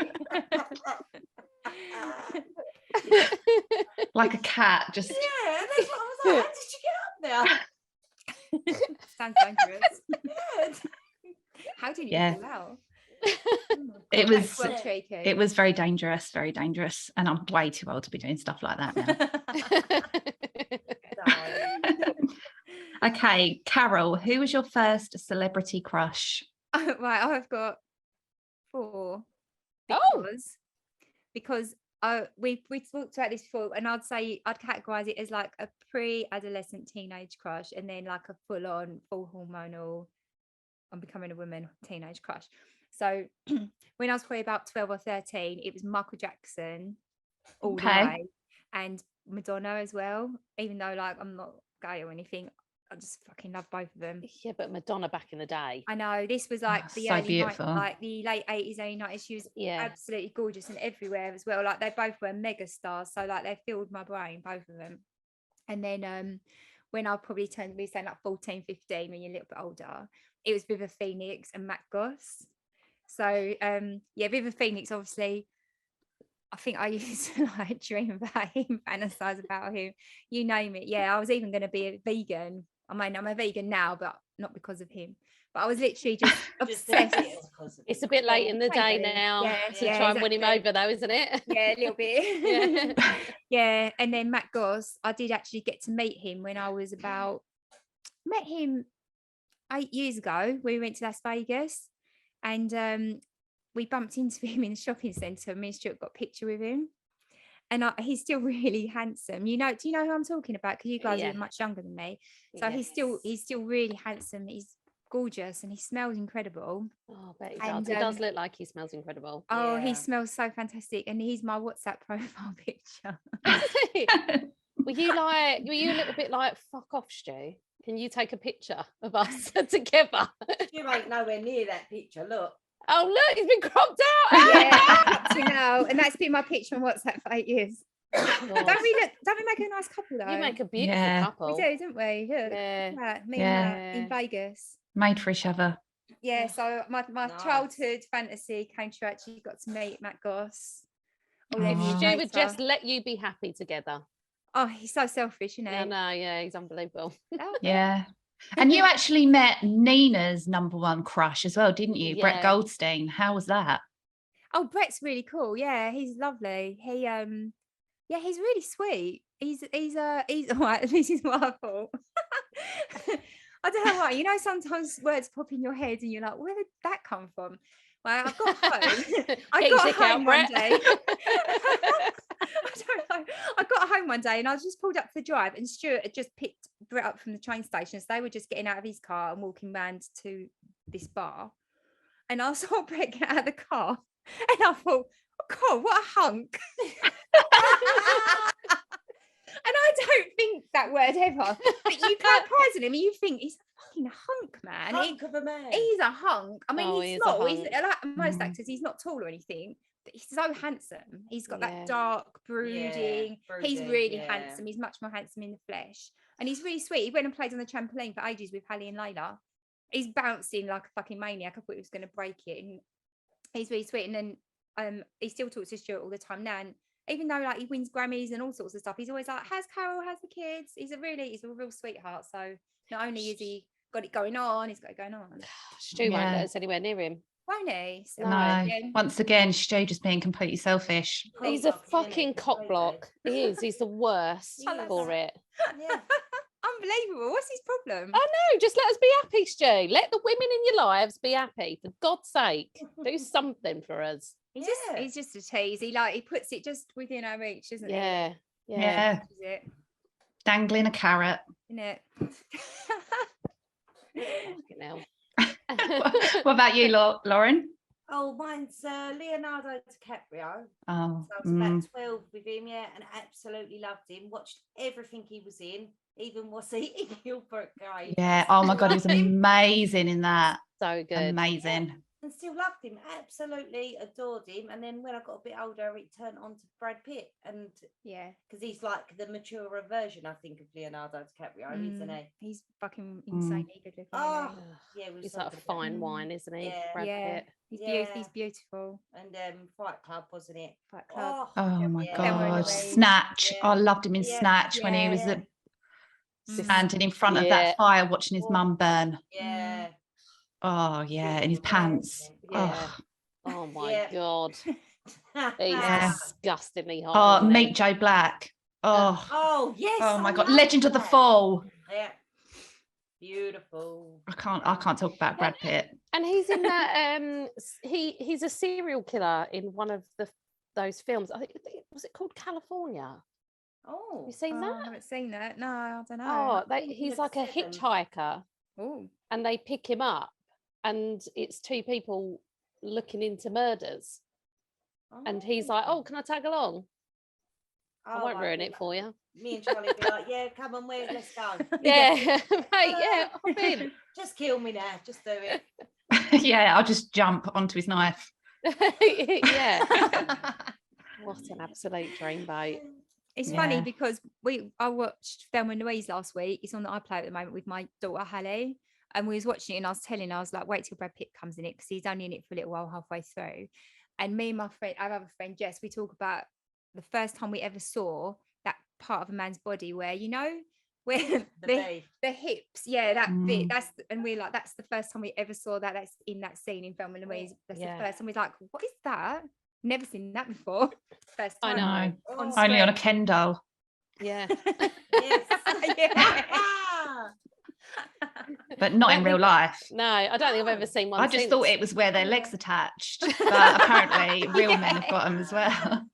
S5: Like a cat, just.
S3: Yeah, that's what I was like. How did you get up there?
S6: Sounds dangerous.
S3: Yeah.
S6: How did you
S5: Yeah.
S6: fall out?
S5: It was.
S6: Well, tricky.
S5: It was very dangerous, and I'm way too old to be doing stuff like that now. Okay, Carol, who was your first celebrity crush?
S6: Right, I've got 4. Because we talked about this before, and I'd say I'd categorize it as like a pre-adolescent teenage crush, and then like a full-on, full hormonal, I'm becoming a woman teenage crush. So when I was probably about 12 or 13, it was Michael Jackson all the way, and Madonna as well. Even though like I'm not gay or anything, I just fucking love both of them.
S4: Yeah, but Madonna back in the day.
S6: I know, this was like the
S5: so
S6: early
S5: beautiful.
S6: like the late 80s, early 90s. She was absolutely gorgeous and everywhere as well. Like they both were mega stars, so like they filled my brain, both of them. And then when I probably turned, we saying like 14, 15, when you're a little bit older, it was River Phoenix and Matt Goss. So River Phoenix, obviously, I think I used to like dream about him, fantasize about him, you name it. Yeah, I was even going to be a vegan. I mean, I'm a vegan now, but not because of him. But I was literally just obsessed.
S4: It's a bit late in the day now to try and win him over, though, isn't it?
S6: Yeah, a little bit. Yeah. And then Matt Goss, I did actually get to meet him when I was met him 8 years ago. We went to Las Vegas, and we bumped into him in the shopping centre. Me and Stewart got a picture with him. And he's still really handsome. Do you know who I'm talking about? Because you guys are much younger than me. So he's still really handsome. He's gorgeous and he smells incredible.
S4: Oh, I bet he does. It does look like he smells incredible.
S6: Oh, he smells so fantastic. And he's my WhatsApp profile picture.
S4: Were you a little bit like, fuck off, Stu? Can you take a picture of us together?
S3: You ain't nowhere near that picture, look.
S4: Oh, look, it's been cropped out.
S6: Yeah, up to now. And that's been my picture on WhatsApp for 8 years. Don't we make a nice couple though?
S4: You make a beautiful couple.
S6: We do, don't we? Look, in Vegas.
S5: Made for each other.
S6: Yeah, so my childhood fantasy came true. Actually got to meet Matt Goss.
S4: Stu would just let you be happy together.
S6: Oh, he's so selfish, isn't he?
S4: I know, yeah, he's unbelievable.
S5: Yeah. And you actually met Nina's number one crush as well, didn't you? Yeah. Brett Goldstein. How was that?
S6: Oh, Brett's really cool. Yeah, he's lovely. He he's really sweet. He's all right. This is what I thought. I don't know why. You know, sometimes words pop in your head and you're like, where did that come from? Well, I got home. I got home one day. I don't know. I got home one day and I was just pulled up to the drive, and Stewart had just picked Brett up from the train station. So they were just getting out of his car and walking round to this bar. And I saw Brett get out of the car and I thought, oh God, what a hunk. And I don't think that word ever. But you can't prize him. You think he's a fucking hunk, man.
S3: Hunk of a man.
S6: He's a hunk. I mean, he's small. He's like most actors, he's not tall or anything. But he's so handsome. He's got that dark brooding. He's really handsome. He's much more handsome in the flesh. And he's really sweet. He went and played on the trampoline for ages with Hallie and Layla. He's bouncing like a fucking maniac. I thought he was going to break it. And he's really sweet. And then he still talks to Stewart all the time now. And even though like he wins Grammys and all sorts of stuff, he's always like, how's Carol? How's the kids? He's a real sweetheart. So not only is he got it going on, he's got it going on.
S4: Stu won't let us anywhere near him.
S6: Won't he? So
S5: no. Once again, Stu just being completely selfish.
S4: He's a fucking cockblock. He is. He's the worst for it.
S6: Yeah. Unbelievable. What's his problem?
S4: I know. Just let us be happy, Stu. Let the women in your lives be happy. For God's sake, do something for us.
S6: He's just a tease. He puts it just within our reach, isn't
S4: it?
S5: Yeah. Dangling a carrot.
S6: Isn't it?
S5: What about you, Lauren?
S3: Oh, mine's Leonardo DiCaprio.
S5: Oh,
S3: so I was about 12 with him, and absolutely loved him. Watched everything he was in, even was eating Gilbert Grape.
S5: Yeah. Oh my God, he was amazing in that.
S4: So good.
S5: Amazing.
S3: and still loved him, absolutely adored him. And then when I got a bit older, it turned on to Brad Pitt, and because he's like the maturer version, I think, of Leonardo DiCaprio, isn't he?
S6: He's fucking insanely good looking.
S3: Oh, yeah,
S4: he's like a fine wine, isn't he?
S3: Yeah,
S4: Brad Pitt.
S6: He's beautiful.
S3: And Fight Club, wasn't it?
S6: Fight Club.
S5: Oh my God, Snatch! I loved him in Snatch when he was standing in front of that fire watching his mum burn.
S3: Yeah.
S5: Oh yeah, in his pants.
S4: Yeah. Oh my God. He's disgustingly hot.
S5: Oh, Meet Joe Black. Oh
S3: yes.
S5: Oh my God, Legend of the Fall.
S3: Yeah. Beautiful.
S5: I can't talk about Brad Pitt.
S4: And he's in that. He's a serial killer in one of those films. I think was it called California?
S3: Oh,
S4: you seen that?
S6: I haven't seen that. No, I don't know.
S4: He's like a hitchhiker.
S6: Oh,
S4: and they pick him up, and it's two people looking into murders, and he's like, "Oh, can I tag along? I won't ruin it for you."
S3: Me and Charlie be like, "Yeah, come on, let's go."
S4: Yeah, mate, yeah, hop in.
S3: Just kill me now. Just do it.
S5: Yeah, I'll just jump onto his knife.
S4: Yeah. What an absolute dreamboat.
S6: It's funny because I watched Thelma and Louise last week. It's on the iPlayer at the moment with my daughter Hallie, and we was watching it, and I was like, wait till Brad Pitt comes in it, because he's only in it for a little while halfway through. And me and my friend, our other friend Jess, we talk about the first time we ever saw that part of a man's body where, you know, where the hips, that bit, and we're like, that's the first time we ever saw that. That's in that scene in Thelma and Louise. That's the first, and we're like, what is that? Never seen that before. First time.
S5: I know. Only on a Ken doll.
S4: Yeah.
S5: But not in real life.
S4: No, I don't think I've ever seen one.
S5: I just thought it was where their legs attached, but apparently real men have got them as well.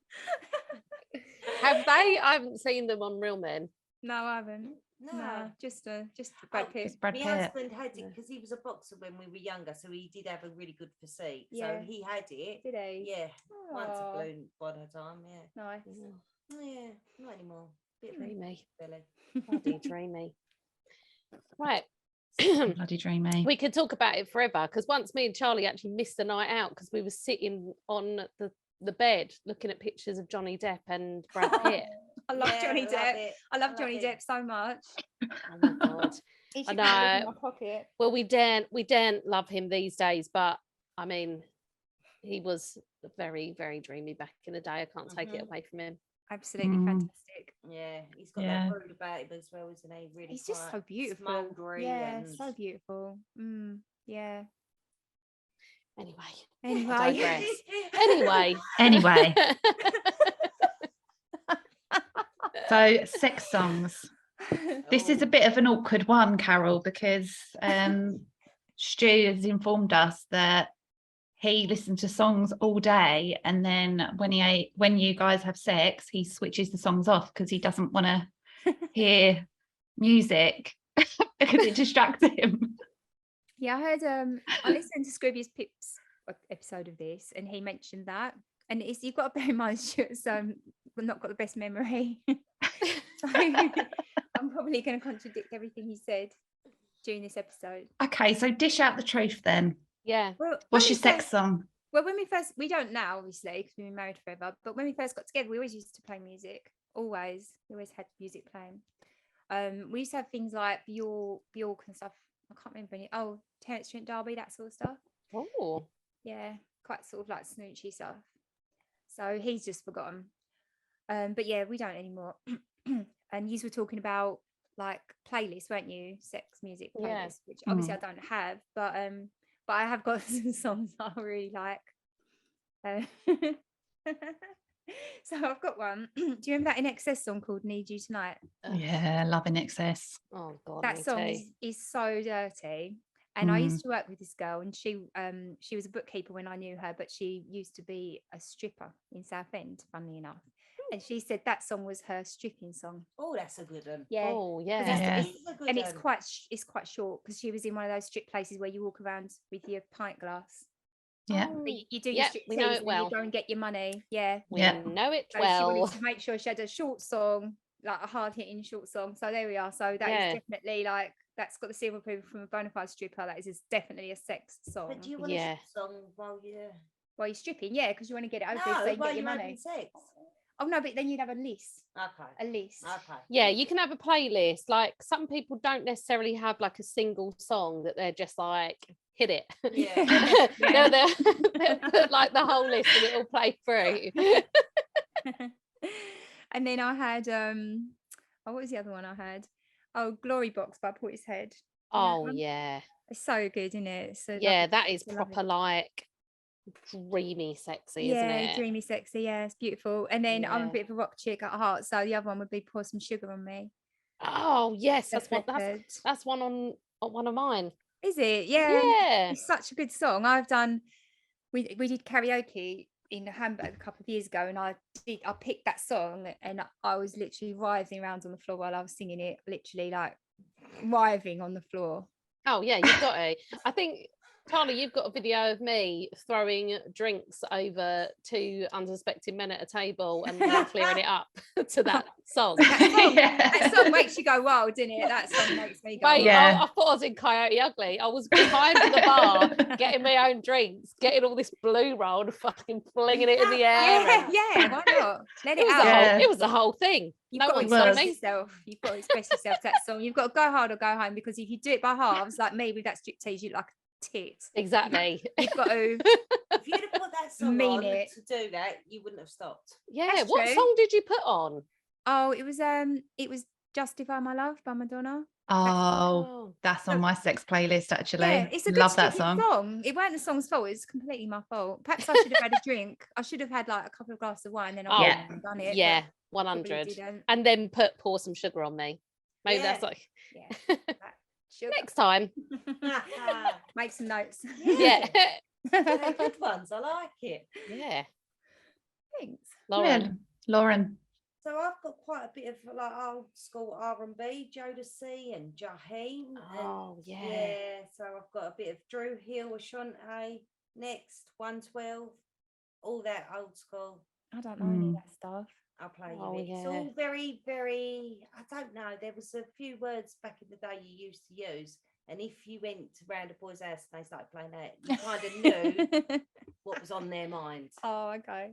S4: Have they? I haven't seen them on Real Men.
S6: No, I haven't. No, just Brad Pitt.
S5: Brad
S3: My
S5: Pitt.
S3: husband had it because he was a boxer when we were younger, so he did have a really good physique. So he had it.
S6: Did he?
S3: Yeah. Once a balloon by the time,
S6: Nice.
S3: Yeah, not anymore. Bit
S4: Dreamy.
S3: Billy.
S4: Bloody dreamy. Right.
S5: Bloody dreamy.
S4: We could talk about it forever, because once me and Charlie actually missed the night out because we were sitting on the bed looking at pictures of Johnny Depp and Brad Pitt.
S6: I love Johnny Depp. I love Johnny Depp so much.
S4: Oh my God. I know. In my pocket. Well, we daren't love him these days, but I mean, he was very, very dreamy back in the day. I can't take it away from him.
S6: Absolutely fantastic.
S3: Yeah, he's got that brood about him as well, isn't he? Really,
S6: he's just so beautiful.
S3: Smouldery,
S6: so beautiful. Yeah.
S5: Anyway. So, sex songs. This is a bit of an awkward one, Carol, because Stu has informed us that he listens to songs all day, and then when you guys have sex, he switches the songs off because he doesn't want to hear music because it distracts him.
S6: Yeah, I heard I listened to Scroobius Pip's episode of this, and he mentioned that. And you've got to bear in mind, Stuart's not got the best memory. So I'm probably going to contradict everything he said during this episode.
S5: Okay, so dish out the truth then.
S4: Yeah.
S6: Well,
S5: what's your sex song?
S6: Well, we don't now, obviously, because we've been married forever. But when we first got together, we always used to play music. Always. We always had music playing. We used to have things like Bjork and stuff. I can't remember any. Oh, Terence Trent D'Arby, that sort of stuff.
S4: Oh.
S6: Yeah, quite sort of like snoochy stuff. So he's just forgotten. But yeah, we don't anymore. And you were talking about like playlists, weren't you? Sex music playlists, which obviously I don't have, but I have got some songs that I really like. So I've got one. Do you remember that In Excess song called Need You Tonight?
S5: Yeah, love In Excess.
S4: Oh God,
S6: that song is so dirty. And I used to work with this girl, and she was a bookkeeper when I knew her, but she used to be a stripper in Southend, funnily enough. And she said that song was her stripping song.
S3: Oh, that's a good one.
S6: Yeah.
S4: Oh, yeah.
S6: And it's quite short, because she was in one of those strip places where you walk around with your pint glass.
S5: Yeah.
S6: You do your strip
S4: know it well.
S6: You go and get your money. Yeah.
S4: We know it
S6: so
S4: well.
S6: she wanted to make sure she had a short song like a hard hitting short song. So there we are. So that is definitely like, that's got the seal of approval from a bona fide stripper. That is definitely a sex song.
S3: But do you want a song while
S6: you're stripping? Yeah, because you want to get it over so you can get your money. Sex. Oh no, but then you'd have a list.
S3: Okay.
S6: A list.
S3: Okay.
S4: Yeah, you can have a playlist. Like some people don't necessarily have like a single song that they're just like hit it.
S3: Yeah.
S4: They'll put like the whole list and it'll play through.
S6: And then I had what was the other one I had? Oh, Glory Box by Portishead.
S4: Oh yeah.
S6: It's so good, isn't it? So
S4: that is proper like dreamy sexy, isn't it?
S6: Dreamy sexy, it's beautiful. And then I'm a bit of a rock chick at heart, so the other one would be Pour Some Sugar on Me.
S4: Oh yes, that's one on one of mine.
S6: Is it? Yeah, it's such a good song. We did karaoke in Hamburg a couple of years ago, and I picked that song, and I was literally writhing around on the floor while I was singing it, literally like writhing on the floor.
S4: Oh yeah, you've got to. I think, Charlie, you've got a video of me throwing drinks over two unsuspecting men at a table and then clearing it up to that song.
S6: That song makes you go wild, didn't it? That song makes me go wild.
S4: I thought I was in Coyote Ugly. I was behind the bar getting my own drinks, getting all this blue roll and fucking flinging it in the air.
S6: Why not? Let it out.
S4: It was the whole thing.
S6: You've got to express yourself. You've got to express yourself to that song. You've got to go hard or go home, because if you do it by halves, like me with that Striptease, you like tit.
S4: Exactly.
S6: You've got to.
S3: If you'd have put that song on to do that, you wouldn't have stopped.
S4: Yeah.
S6: That's
S4: what
S6: true.
S4: song did you put on?
S6: Oh, it was Justify My Love by Madonna.
S5: That's on my sex playlist actually.
S6: Yeah, it's a good that song. It weren't the song's fault, it's completely my fault. Perhaps I should have had a drink. I should have had like a couple of glasses of wine, then I would have done it.
S4: Yeah, 100. And then Pour Some Sugar on Me. Maybe that's like next time.
S6: Make some notes.
S3: Yeah. They're good ones. I like it.
S4: Yeah.
S6: Thanks.
S5: Lauren.
S3: So I've got quite a bit of like old school R&B, Jodeci and Jaheim.
S4: Oh,
S3: So I've got a bit of Drew Hill, Ashante, Next, 112, all that old school.
S6: I don't know any of that stuff.
S3: I'll play you it. It's all very, very, I don't know. There was a few words back in the day you used to use. And if you went around a boy's house and they started playing that, you kind of knew what was on their mind.
S6: Oh, okay.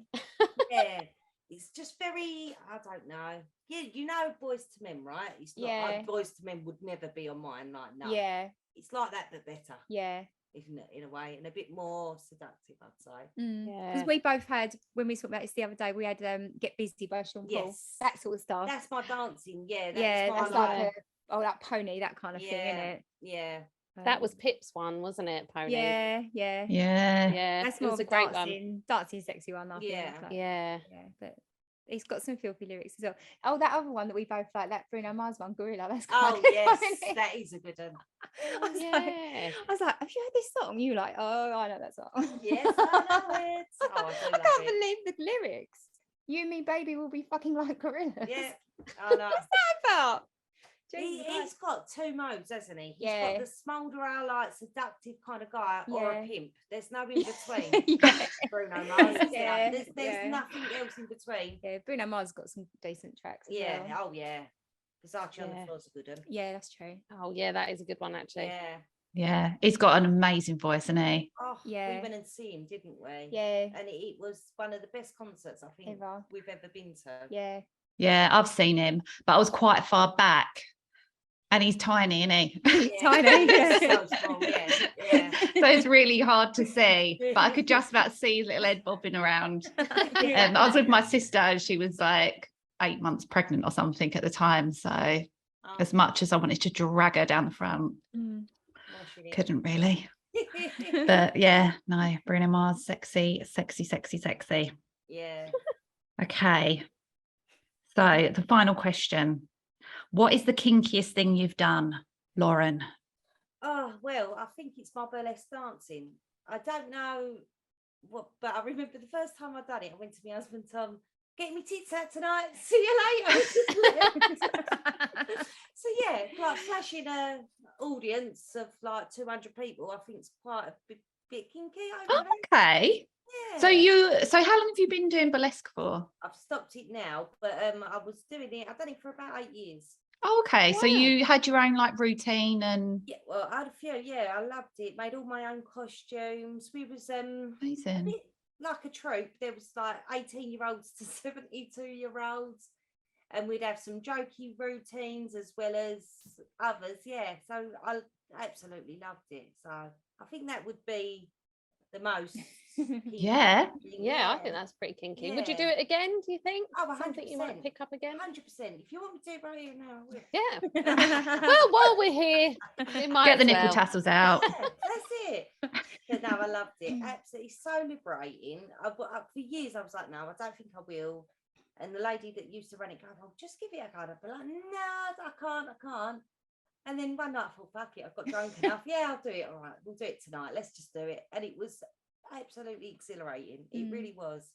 S3: Yeah. It's just very, I don't know. Yeah, you know Boys to Men, right? It's not like Boys to Men would never be on mine. Like, no.
S6: Yeah.
S3: It's like that, but better.
S6: Yeah.
S3: Isn't it, in a way, and a bit more seductive, I'd say.
S6: Because we both had, when we talked about this the other day, we had Get Busy by Sean Paul. That sort of stuff.
S3: That's my dancing,
S6: that's like that pony, that kind of thing, isn't it?
S3: Yeah.
S4: That was Pip's one, wasn't it, Pony?
S6: Yeah.
S4: That's
S6: more
S4: of
S6: a
S4: great
S6: dancing sexy one, I think.
S4: Yeah.
S6: But he's got some filthy lyrics as well. Oh, that other one that we both like, that Bruno Mars one, Gorilla. That's
S3: that is a good one.
S6: I was like, have you heard this song? You were like, oh, I know that song.
S3: Yes, I know it.
S6: I can't believe the lyrics. You and me, baby, will be fucking like gorillas.
S3: Yeah, I know.
S6: What's that about?
S3: He's got two modes, hasn't he? He's got the smolder, like seductive kind of guy, or a pimp. There's no in between. Bruno Mars. There's nothing else in between.
S6: Yeah, Bruno Mars got some decent tracks.
S3: Oh yeah. Versace on the floor's a good one.
S6: Yeah, that's true.
S4: Oh yeah, that is a good one actually.
S5: Yeah, he's got an amazing voice, isn't he?
S3: Oh, yeah. We went and see him, didn't we?
S6: Yeah.
S3: And it was one of the best concerts I think we've ever been to.
S6: Yeah.
S5: Yeah, I've seen him, but I was quite far back. And he's tiny, isn't he?
S6: He's tiny.
S3: So small,
S5: So it's really hard to see, but I could just about see his little head bobbing around. I was with my sister and she was like 8 months pregnant or something at the time. So as much as I wanted to drag her down the front, couldn't really. But yeah, no, Bruno Mars, sexy.
S3: Yeah.
S5: Okay. So the final question. What is the kinkiest thing you've done, Lauren?
S3: Oh, well, I think it's my burlesque dancing. I don't know what, but I remember the first time I done it, I went to my husband, Tom, get me tits out tonight, see you later. So yeah, like flashing a audience of like 200 people, I think it's quite a bit kinky.
S5: Okay.
S3: Yeah.
S5: So how long have you been doing burlesque for?
S3: I've stopped it now, but I was doing it. I've done it for about 8 years.
S5: Oh, okay.
S4: Wow.
S5: So you had your own like routine and
S3: Yeah, well, I had a few. Yeah, I loved it. Made all my own costumes. We was a
S5: amazing.
S3: bit like a troupe. There was like 18-year-olds to 72-year-olds, and we'd have some jokey routines as well as others. Yeah, so I absolutely loved it. So I think that would be the most.
S5: Yeah.
S4: Yeah, I think that's pretty kinky. Would you do
S3: Yeah.
S4: it again, do you think?
S3: Oh, 100%.
S4: Something you might pick up again?
S3: 100%. If you want me to do it right here now, I will.
S4: Yeah. Well, while we're here, we might
S5: Get the
S4: as
S5: nipple
S4: well.
S5: tassels out.
S3: Yeah, that's it. But no, I loved it. Absolutely so liberating. For years I was like, no, I don't think I will. And the lady that used to run it, going, oh, just give it a go. I'd be like, no, I can't. And then one night I thought, fuck it, I've got drunk enough. Yeah, I'll do it. All right, we'll do it tonight. Let's just do it. And it was absolutely exhilarating. It really was.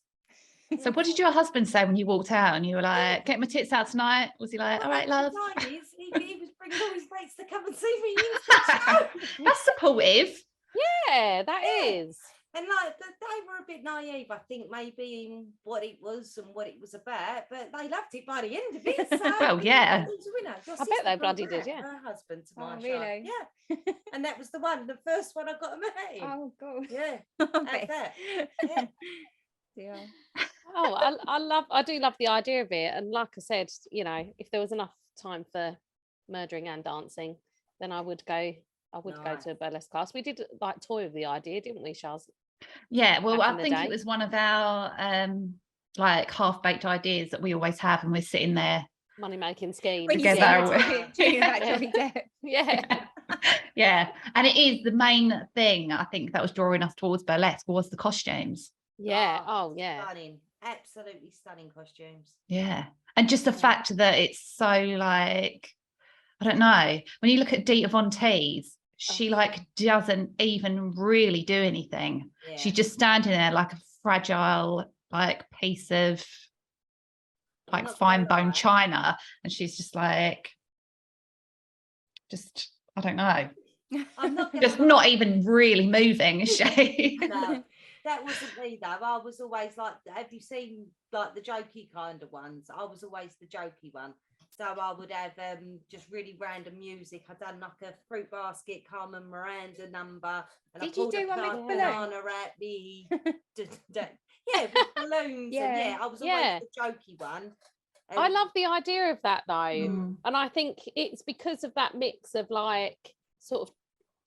S5: So what did your husband say when you walked out and you were like, get my tits out tonight? Was he like, all right, love?
S3: He was bringing all his mates to come and see me.
S5: That's supportive.
S4: Yeah, that is.
S3: And like they were a bit naive, I think, maybe in what it was and what it was about, but they loved it by the end of it. So
S5: Well, yeah.
S3: it was a winner. Your
S4: I bet
S3: sister
S4: they
S3: brought
S4: bloody did, yeah.
S3: her husband to my show.
S6: Really?
S3: Yeah. And that was the first one I got him at.
S6: Oh god.
S3: Yeah.
S6: Okay.
S3: Like that. Yeah.
S6: Yeah.
S4: Oh, I do love the idea of it. And like I said, you know, if there was enough time for murdering and dancing, then I would go to a burlesque class. We did like toy with the idea, didn't we, Shaz?
S5: Yeah, well,
S4: Back in
S5: I
S4: the
S5: think
S4: day.
S5: it was one of our like half-baked ideas that we always have, and we're sitting there.
S4: Money making scheme.
S6: When you
S5: Together.
S6: said doing that Johnny Depp.
S4: Yeah.
S5: Yeah, and it is the main thing I think that was drawing us towards burlesque was the costumes.
S4: Yeah. Oh, yeah.
S3: Stunning. Absolutely stunning costumes.
S5: Yeah, and just the fact that it's so like, I don't know, when you look at Devontes, she like doesn't even really do anything.
S3: Yeah.
S5: She's just standing there like a fragile like piece of like fine bone china, and she's just like, just I don't know,
S3: I'm not
S5: just not even really moving, is she?
S3: No, that wasn't me though. I was always like, have you seen like the jokey kind of ones? I was always the jokey one. So I would have just really random music. I'd done like a Fruit Basket, Carmen Miranda number. And
S6: Did
S3: I
S6: you do one with
S3: banana at me? Yeah, with balloons.
S6: Yeah.
S3: And yeah, I was always the jokey one.
S4: I love the idea of that though.
S5: Mm.
S4: And I think it's because of that mix of like sort of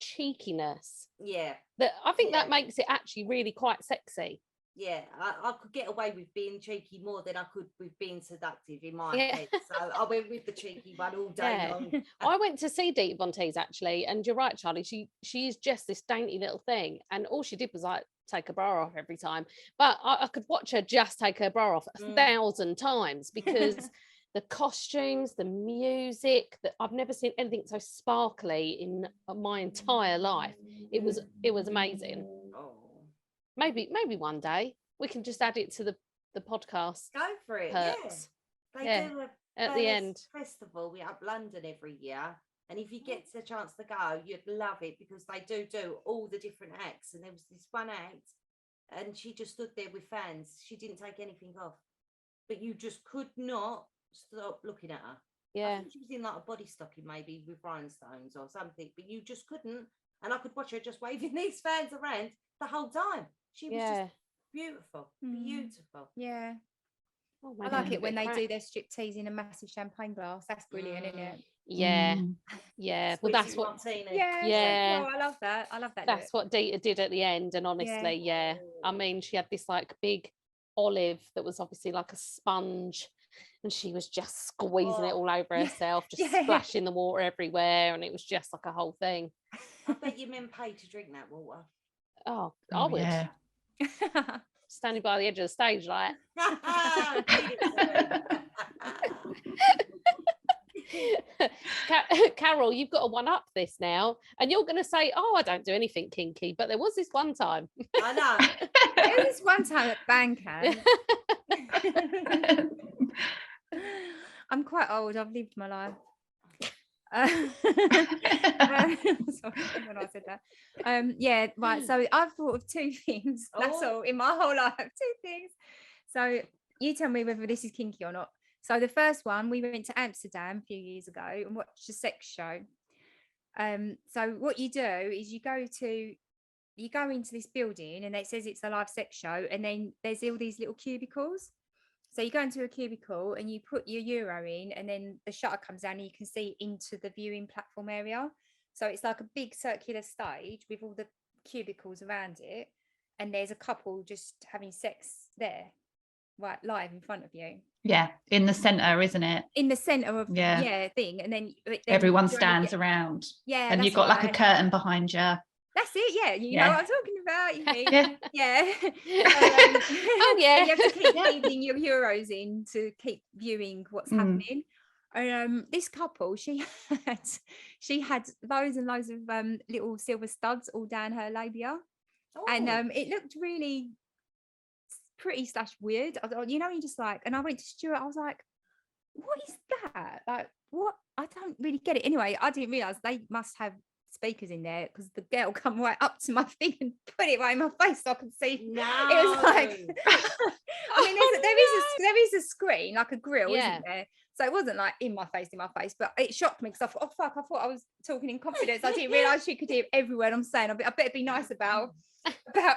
S4: cheekiness
S3: Yeah.
S4: that I think that makes it actually really quite sexy.
S3: Yeah, I could get away with being cheeky more than I could with being seductive in my head. So I went with the cheeky one all day long.
S4: I went to see Devontes actually, and you're right, Charlie. She is just this dainty little thing, and all she did was like take her bra off every time. But I could watch her just take her bra off 1,000 times because the costumes, the music, that I've never seen anything so sparkly in my entire life. It was amazing.
S3: Oh.
S4: Maybe one day we can just add it to the podcast.
S3: Go for it.
S4: Perks.
S3: Yeah. They do a
S4: At the end.
S3: festival up London every year. And if you get the chance to go, you'd love it because they do all the different acts. And there was this one act and she just stood there with fans. She didn't take anything off. But you just could not stop looking at her.
S4: Yeah.
S3: I think she was in like a body stocking maybe with rhinestones or something. But you just couldn't. And I could watch her just waving these fans around the whole time. She was just beautiful. Beautiful.
S6: Yeah.
S4: Oh,
S6: I like it when they do their striptease in a massive champagne glass. That's brilliant, isn't it?
S4: Yeah. Yeah. Well, that's what.
S6: Yeah. Oh, I love that. I love that.
S4: That's what Deena did at the end. And honestly, I mean, she had this like big olive that was obviously like a sponge, and she was just squeezing it all over herself, just splashing the water everywhere, and it was just like a whole thing.
S3: I bet you men paid to drink that water.
S4: Oh, I would.
S5: Yeah.
S4: Standing by the edge of the stage like Carol, you've got to one up this now, and you're going to say, oh, I don't do anything kinky, but there was this one time.
S3: I know.
S6: There was one time at Bandcamp. I'm quite old. I've lived my life. Sorry, when I said that. Yeah, right. So I've thought of two things. That's all in my whole life. Two things. So you tell me whether this is kinky or not. So the first one, we went to Amsterdam a few years ago and watched a sex show. So what you do is you go into this building and it says it's a live sex show, and then there's all these little cubicles. So you go into a cubicle and you put your euro in, and then the shutter comes down and you can see into the viewing platform area. So it's like a big circular stage with all the cubicles around it, and there's a couple just having sex there, right, live in front of you.
S5: Yeah, in the centre, isn't it?
S6: In the centre of thing, and then
S5: everyone stands around.
S6: Yeah,
S5: and you've got like a curtain behind you.
S6: That's it. Yeah, you know what I'm talking about. You mean?
S5: Yeah.
S6: Oh yeah. You have to keep feeding your euros in to keep viewing what's happening. And this couple, she had loads and loads of little silver studs all down her labia, and it looked really pretty / weird. You know, you just like, and I went to Stewart. I was like, "What is that? Like, what? I don't really get it." Anyway, I didn't realize they must have speakers in there, because the girl come right up to my thing and put it right in my face so I could see. No, it was like, I mean, there is a screen, like a grill, isn't there? So it wasn't like in my face, but it shocked me, because I thought, oh fuck, I thought I was talking in confidence. I didn't realise she could hear every word I'm saying. I better be nice about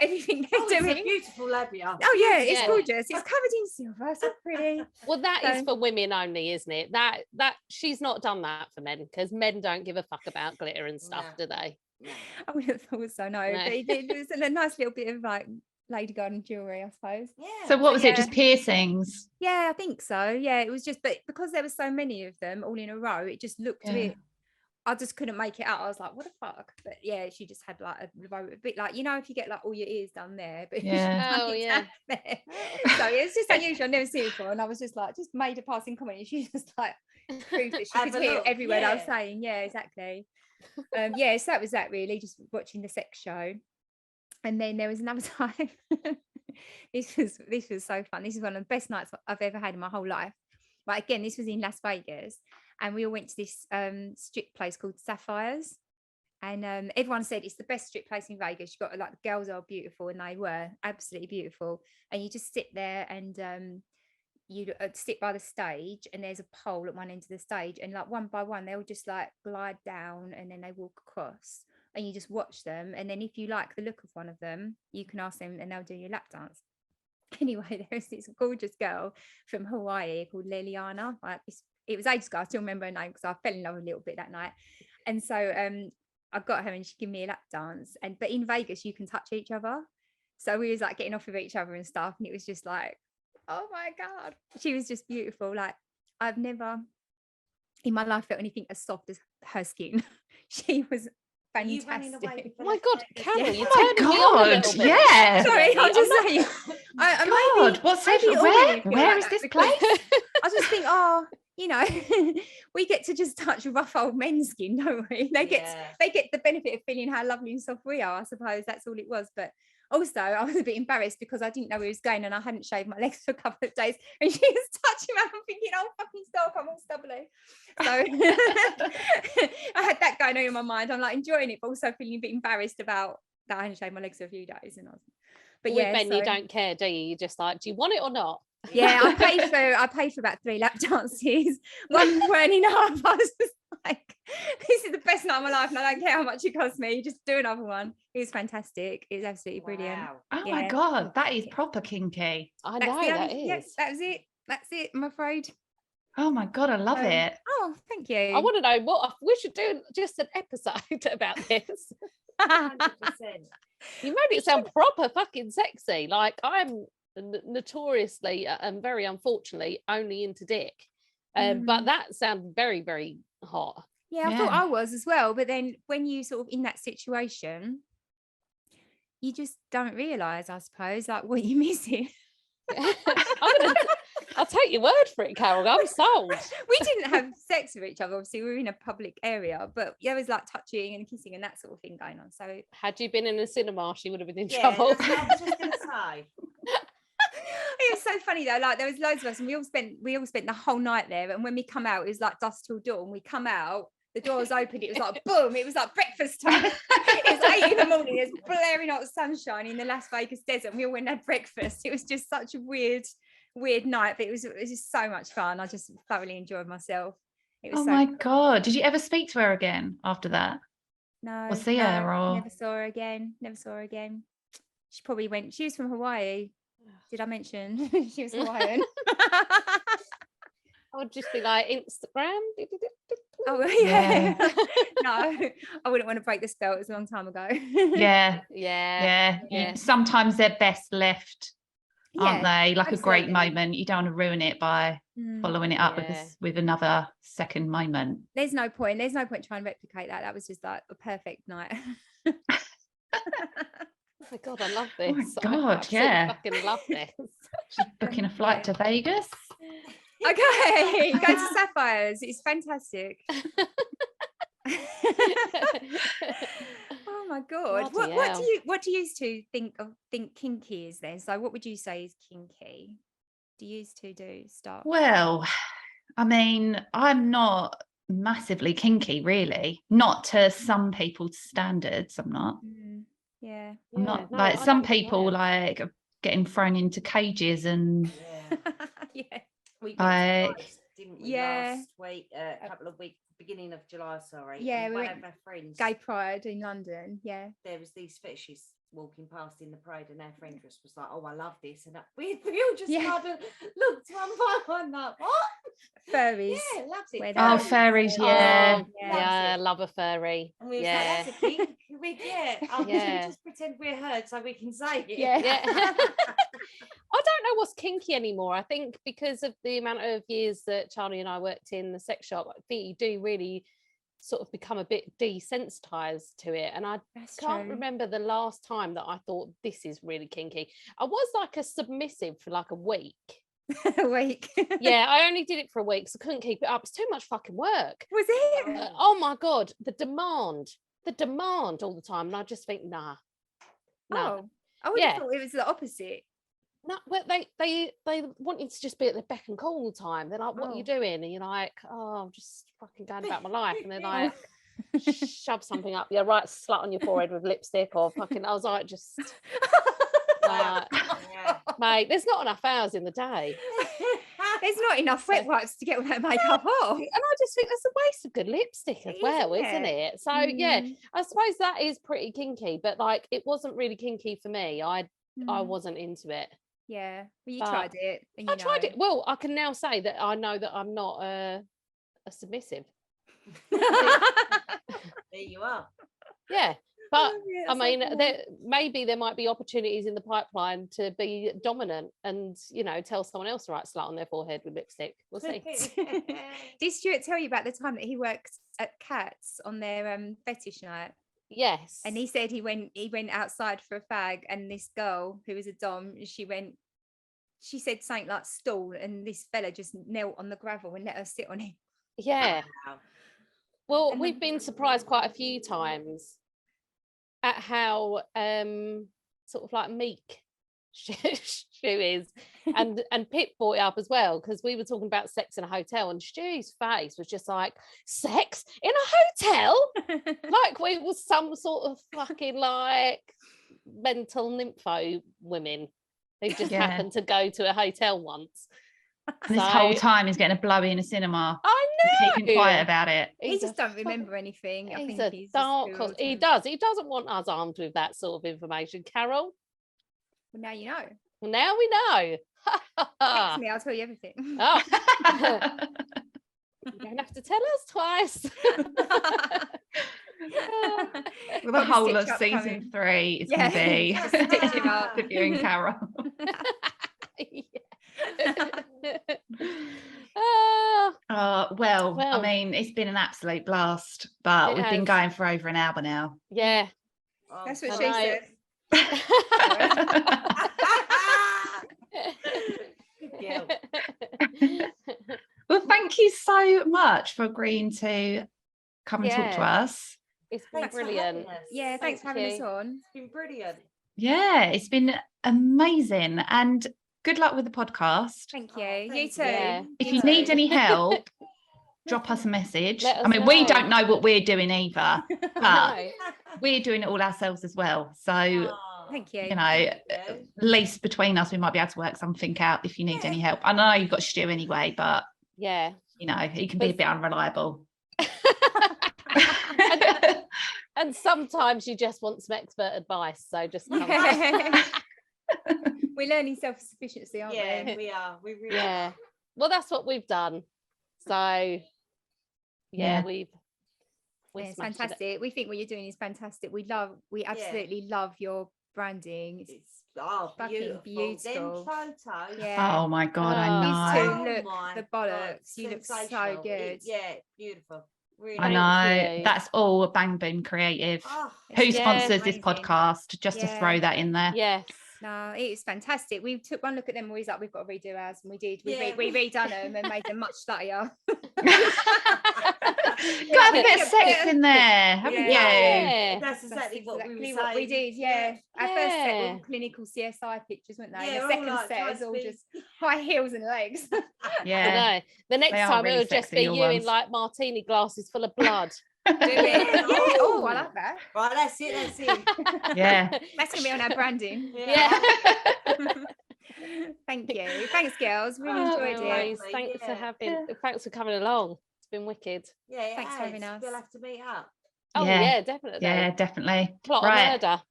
S6: everything they're doing.
S3: It's a beautiful labia.
S6: Oh yeah, it's gorgeous. It's covered in silver, so pretty.
S4: Well, that is for women only, isn't it? That she's not done that for men, because men don't give a fuck about glitter and stuff, do they?
S6: I would have thought so. No. But it was a nice little bit of like Lady Garden jewelry, I suppose.
S5: Yeah. So what was it? Just piercings?
S6: Yeah, I think so. Yeah, it was just, but because there were so many of them all in a row, it just looked a bit. I just couldn't make it out. I was like, what the fuck? But yeah, she just had like a bit like, you know, if you get like all your ears done there, but
S5: there.
S6: So it's just unusual. I've never seen it before, and I was just like, just made a passing comment, and she just like proved that she could hear every word I was saying. Yeah, exactly. So that was that, really, just watching the sex show. And then there was another time. This was so fun. This is one of the best nights I've ever had in my whole life. But again, this was in Las Vegas. And we all went to this strip place called Sapphires, and everyone said it's the best strip place in Vegas. You got like, the girls are beautiful, and they were absolutely beautiful. And you just sit there, and you sit by the stage, and there's a pole at one end of the stage, and like one by one they'll just like glide down, and then they walk across, and you just watch them. And then if you like the look of one of them, you can ask them, and they'll do your lap dance. Anyway, there's this gorgeous girl from Hawaii called Liliana. Like, it was ages ago. I still remember her name because I fell in love a little bit that night. And so I got her, and she gave me a lap dance. But in Vegas, you can touch each other. So we was like getting off of each other and stuff. And it was just like, oh my God. She was just beautiful. Like, I've never in my life felt anything as soft as her skin. She was fantastic.
S4: Oh my God, Carol, you're
S5: turning me on a little bit. Yeah.
S6: Sorry, I'm just saying.
S5: God, what's where is this place?
S6: I just think, you know, we get to just touch rough old men's skin, don't we? They get the benefit of feeling how lovely and soft we are. I suppose that's all it was. But also, I was a bit embarrassed because I didn't know where he was going, and I hadn't shaved my legs for a couple of days, and she was touching me. I'm thinking, oh fucking stop, I'm all stubbly. So I had that going on in my mind. I'm like enjoying it, but also feeling a bit embarrassed about that I hadn't shaved my legs for a few days. And
S4: with men, you don't care, do you? You're just like, do you want it or not?
S6: Yeah, I paid for about 3 lap dances. One weren't enough. I was just like, this is the best night of my life, and I don't care how much it costs me. Just do another one. It was fantastic. It was absolutely brilliant.
S5: Oh my God, that is proper kinky.
S4: I know that is.
S6: Yes, that was it. That's it, I'm afraid.
S5: Oh my God, I love it.
S6: Oh, thank you.
S4: I want to know what we should do. Just an episode about this.
S3: 100%.
S4: You made it sound proper fucking sexy. Like, I'm notoriously and very unfortunately only into dick, but that sounded very, very hot.
S6: I thought I was as well, but then when you sort of in that situation, you just don't realize, I suppose, like what you're missing.
S4: I'll take your word for it, Carol. I'm sold.
S6: We didn't have sex with each other, obviously. We were in a public area, but there was like touching and kissing and that sort of thing going on. So
S4: had you been in a cinema, she would have been in trouble.
S3: That's what I was just going to say.
S6: It was so funny though, like there was loads of us, and we all spent the whole night there, and when we come out, it was like dusk till dawn. We come out, the doors opened, it was like boom, it was like breakfast time. It was 8 in the morning, there's blaring hot sunshine in the Las Vegas desert, and we all went and had breakfast. It was just such a weird night, but it was just so much fun. I just thoroughly enjoyed myself. It was
S5: my God, did you ever speak to her again after that?
S6: No,
S5: or see her, or
S6: never saw her again. She probably went, she was from Hawaii. Did I mention she was Hawaiian?
S4: I would just be like, Instagram.
S6: Oh yeah. No, I wouldn't want to break the spell. It was a long time ago.
S5: Yeah. Sometimes they're best left, aren't they? Like
S6: absolutely.
S5: a great moment. You don't want to ruin it by following it up with another second moment.
S6: There's no point trying to replicate that. That was just like a perfect night.
S4: Oh my God, I love this.
S5: Oh my God,
S4: I fucking love this.
S5: She's booking a flight to Vegas.
S6: Okay, go to Sapphires. It's fantastic. Oh my God. What do you two think kinky is then? So what would you say is kinky? Do you two do stuff?
S5: Well, I mean, I'm not massively kinky, really. Not to some people's standards, I'm not.
S6: Yeah.
S5: I'm not like some people like getting thrown into cages and
S3: We didn't we, last week, a couple of weeks, beginning of July, sorry.
S6: Yeah,
S3: we
S6: we
S3: went
S6: went
S3: with our friends.
S6: Gay Pride in London, yeah.
S3: There was these fetishes walking past in the parade, and our friend just was like, "Oh, I love this," and we all just kind of looked one by one, like, "What?"
S6: Furries.
S3: Yeah, loves it.
S5: Oh, furries, yeah.
S4: I love a furry.
S3: And we was like, "That's a kink." We just pretend we're heard so we can say it.
S4: Yeah. I don't know what's kinky anymore. I think because of the amount of years that Charlie and I worked in the sex shop, I think you do really sort of become a bit desensitized to it. And I can't remember the last time that I thought this is really kinky. I was like a submissive for like a week.
S6: A week.
S4: Yeah, I only did it for a week, so I couldn't keep it up. It's too much fucking work.
S6: Was it?
S4: Oh my God, the demand all the time. And I just think, nah.
S6: Oh, I would have thought it was the opposite.
S4: No, well, they want you to just be at the beck and call all the time. They're like, what are you doing? And you're like, oh, I'm just fucking going about my life. And they're like, shove something up your right slut on your forehead with lipstick or fucking, I was like, just mate, there's not enough hours in the day.
S6: There's not enough wet wipes to get all that makeup off.
S4: And I just think that's a waste of good lipstick as well, isn't it? So yeah, I suppose that is pretty kinky, but like it wasn't really kinky for me. I wasn't into it.
S6: Yeah, well, you tried it. And
S4: tried it. Well, I can now say that I know that I'm not a submissive.
S3: There you are.
S4: Yeah, but I mean, maybe there might be opportunities in the pipeline to be dominant and tell someone else to write slut on their forehead with lipstick. We'll see.
S6: Did Stewart tell you about the time that he worked at Cats on their fetish night?
S4: Yes.
S6: And he said he went outside for a fag, and this girl who was a dom, she said something like stool, and this fella just knelt on the gravel and let her sit on it.
S4: Yeah. Well, we've been surprised quite a few times at how sort of like meek Stu is, and Pitt brought it up as well, because we were talking about sex in a hotel, and Stu's face was just like, sex in a hotel? Like we was some sort of fucking like mental nympho women who just happened to go to a hotel once.
S5: And this whole time he's getting a blowy in a cinema.
S4: I know.
S5: Keeping quiet about it.
S6: He just don't remember anything. I think he's
S4: dark. He doesn't want us armed with that sort of information, Carol.
S6: Well, now you know.
S4: Well, now we know.
S6: Text me, I'll tell you everything.
S4: Oh. You don't have to tell us twice.
S5: Well, the whole of season 3 is going to be Olivia and Carol. Well, I mean, it's been an absolute blast, but we've been going for over an hour now.
S4: Yeah.
S6: That's what she said.
S5: Well, thank you so much for agreeing to come and talk to us.
S4: It's been brilliant.
S6: Yeah, thanks for having us on.
S3: It's been brilliant.
S5: Yeah, it's been amazing, and good luck with the podcast.
S6: Thank you. You too.
S4: Yeah.
S5: If you need any help, drop us a message.
S4: Let us
S5: I mean, we
S4: know.
S5: don't know what we're doing either, but
S4: No.
S5: we're doing it all ourselves as well. So,
S6: Thank you.
S5: you know, at least between us, we might be able to work something out if you need any help. I know you've got Stu anyway, but
S4: yeah,
S5: you know, he can be a bit unreliable.
S4: and sometimes you just want some expert advice. So just come
S6: We're learning self-sufficiency, aren't we?
S3: Yeah, we are. We really
S4: yeah.
S3: are.
S4: Well, that's what we've done. So
S5: Yeah.
S4: we've
S6: It's
S4: smashed
S6: fantastic.
S4: it.
S6: We think what you're doing is fantastic. We absolutely love your branding. It's
S3: Fucking
S6: beautiful.
S3: Them photos.
S6: Yeah.
S5: Oh my God, I
S6: These
S5: know.
S6: two look
S3: my
S6: the bollocks. You look so
S3: sensational.
S6: good.
S3: Yeah, beautiful. Really.
S5: I know. That's all Bang Boom Creative. Who
S6: it's
S5: sponsors this
S6: amazing.
S5: podcast? Just to throw that in there.
S4: Yes.
S6: No, it is fantastic. We took one look at them and we was like, we've got to redo ours, and we did. We redone them and made them much sluttier.
S5: Got a bit of sex in there, haven't you?
S3: That's exactly what
S6: we did. Yeah. Our first set were all clinical CSI pictures, weren't they?
S3: Yeah,
S6: the second set is all just high heels and legs.
S5: Yeah.
S4: I know. The next time
S5: really
S4: it'll just
S5: sexy,
S4: be
S5: your
S4: you
S5: ones.
S4: in like martini glasses full of blood.
S6: Do it. Oh, I like that.
S3: Right, that's it.
S5: Yeah.
S6: That's gonna be on our branding.
S3: Yeah.
S6: Thank you. Thanks, girls. Really enjoyed it.
S4: Thanks for coming along. It's been wicked.
S3: Yeah,
S6: thanks for having us.
S3: We'll have to meet up.
S4: Oh yeah, definitely.
S5: Yeah, definitely.
S4: Plot
S5: right.
S4: a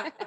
S4: murder.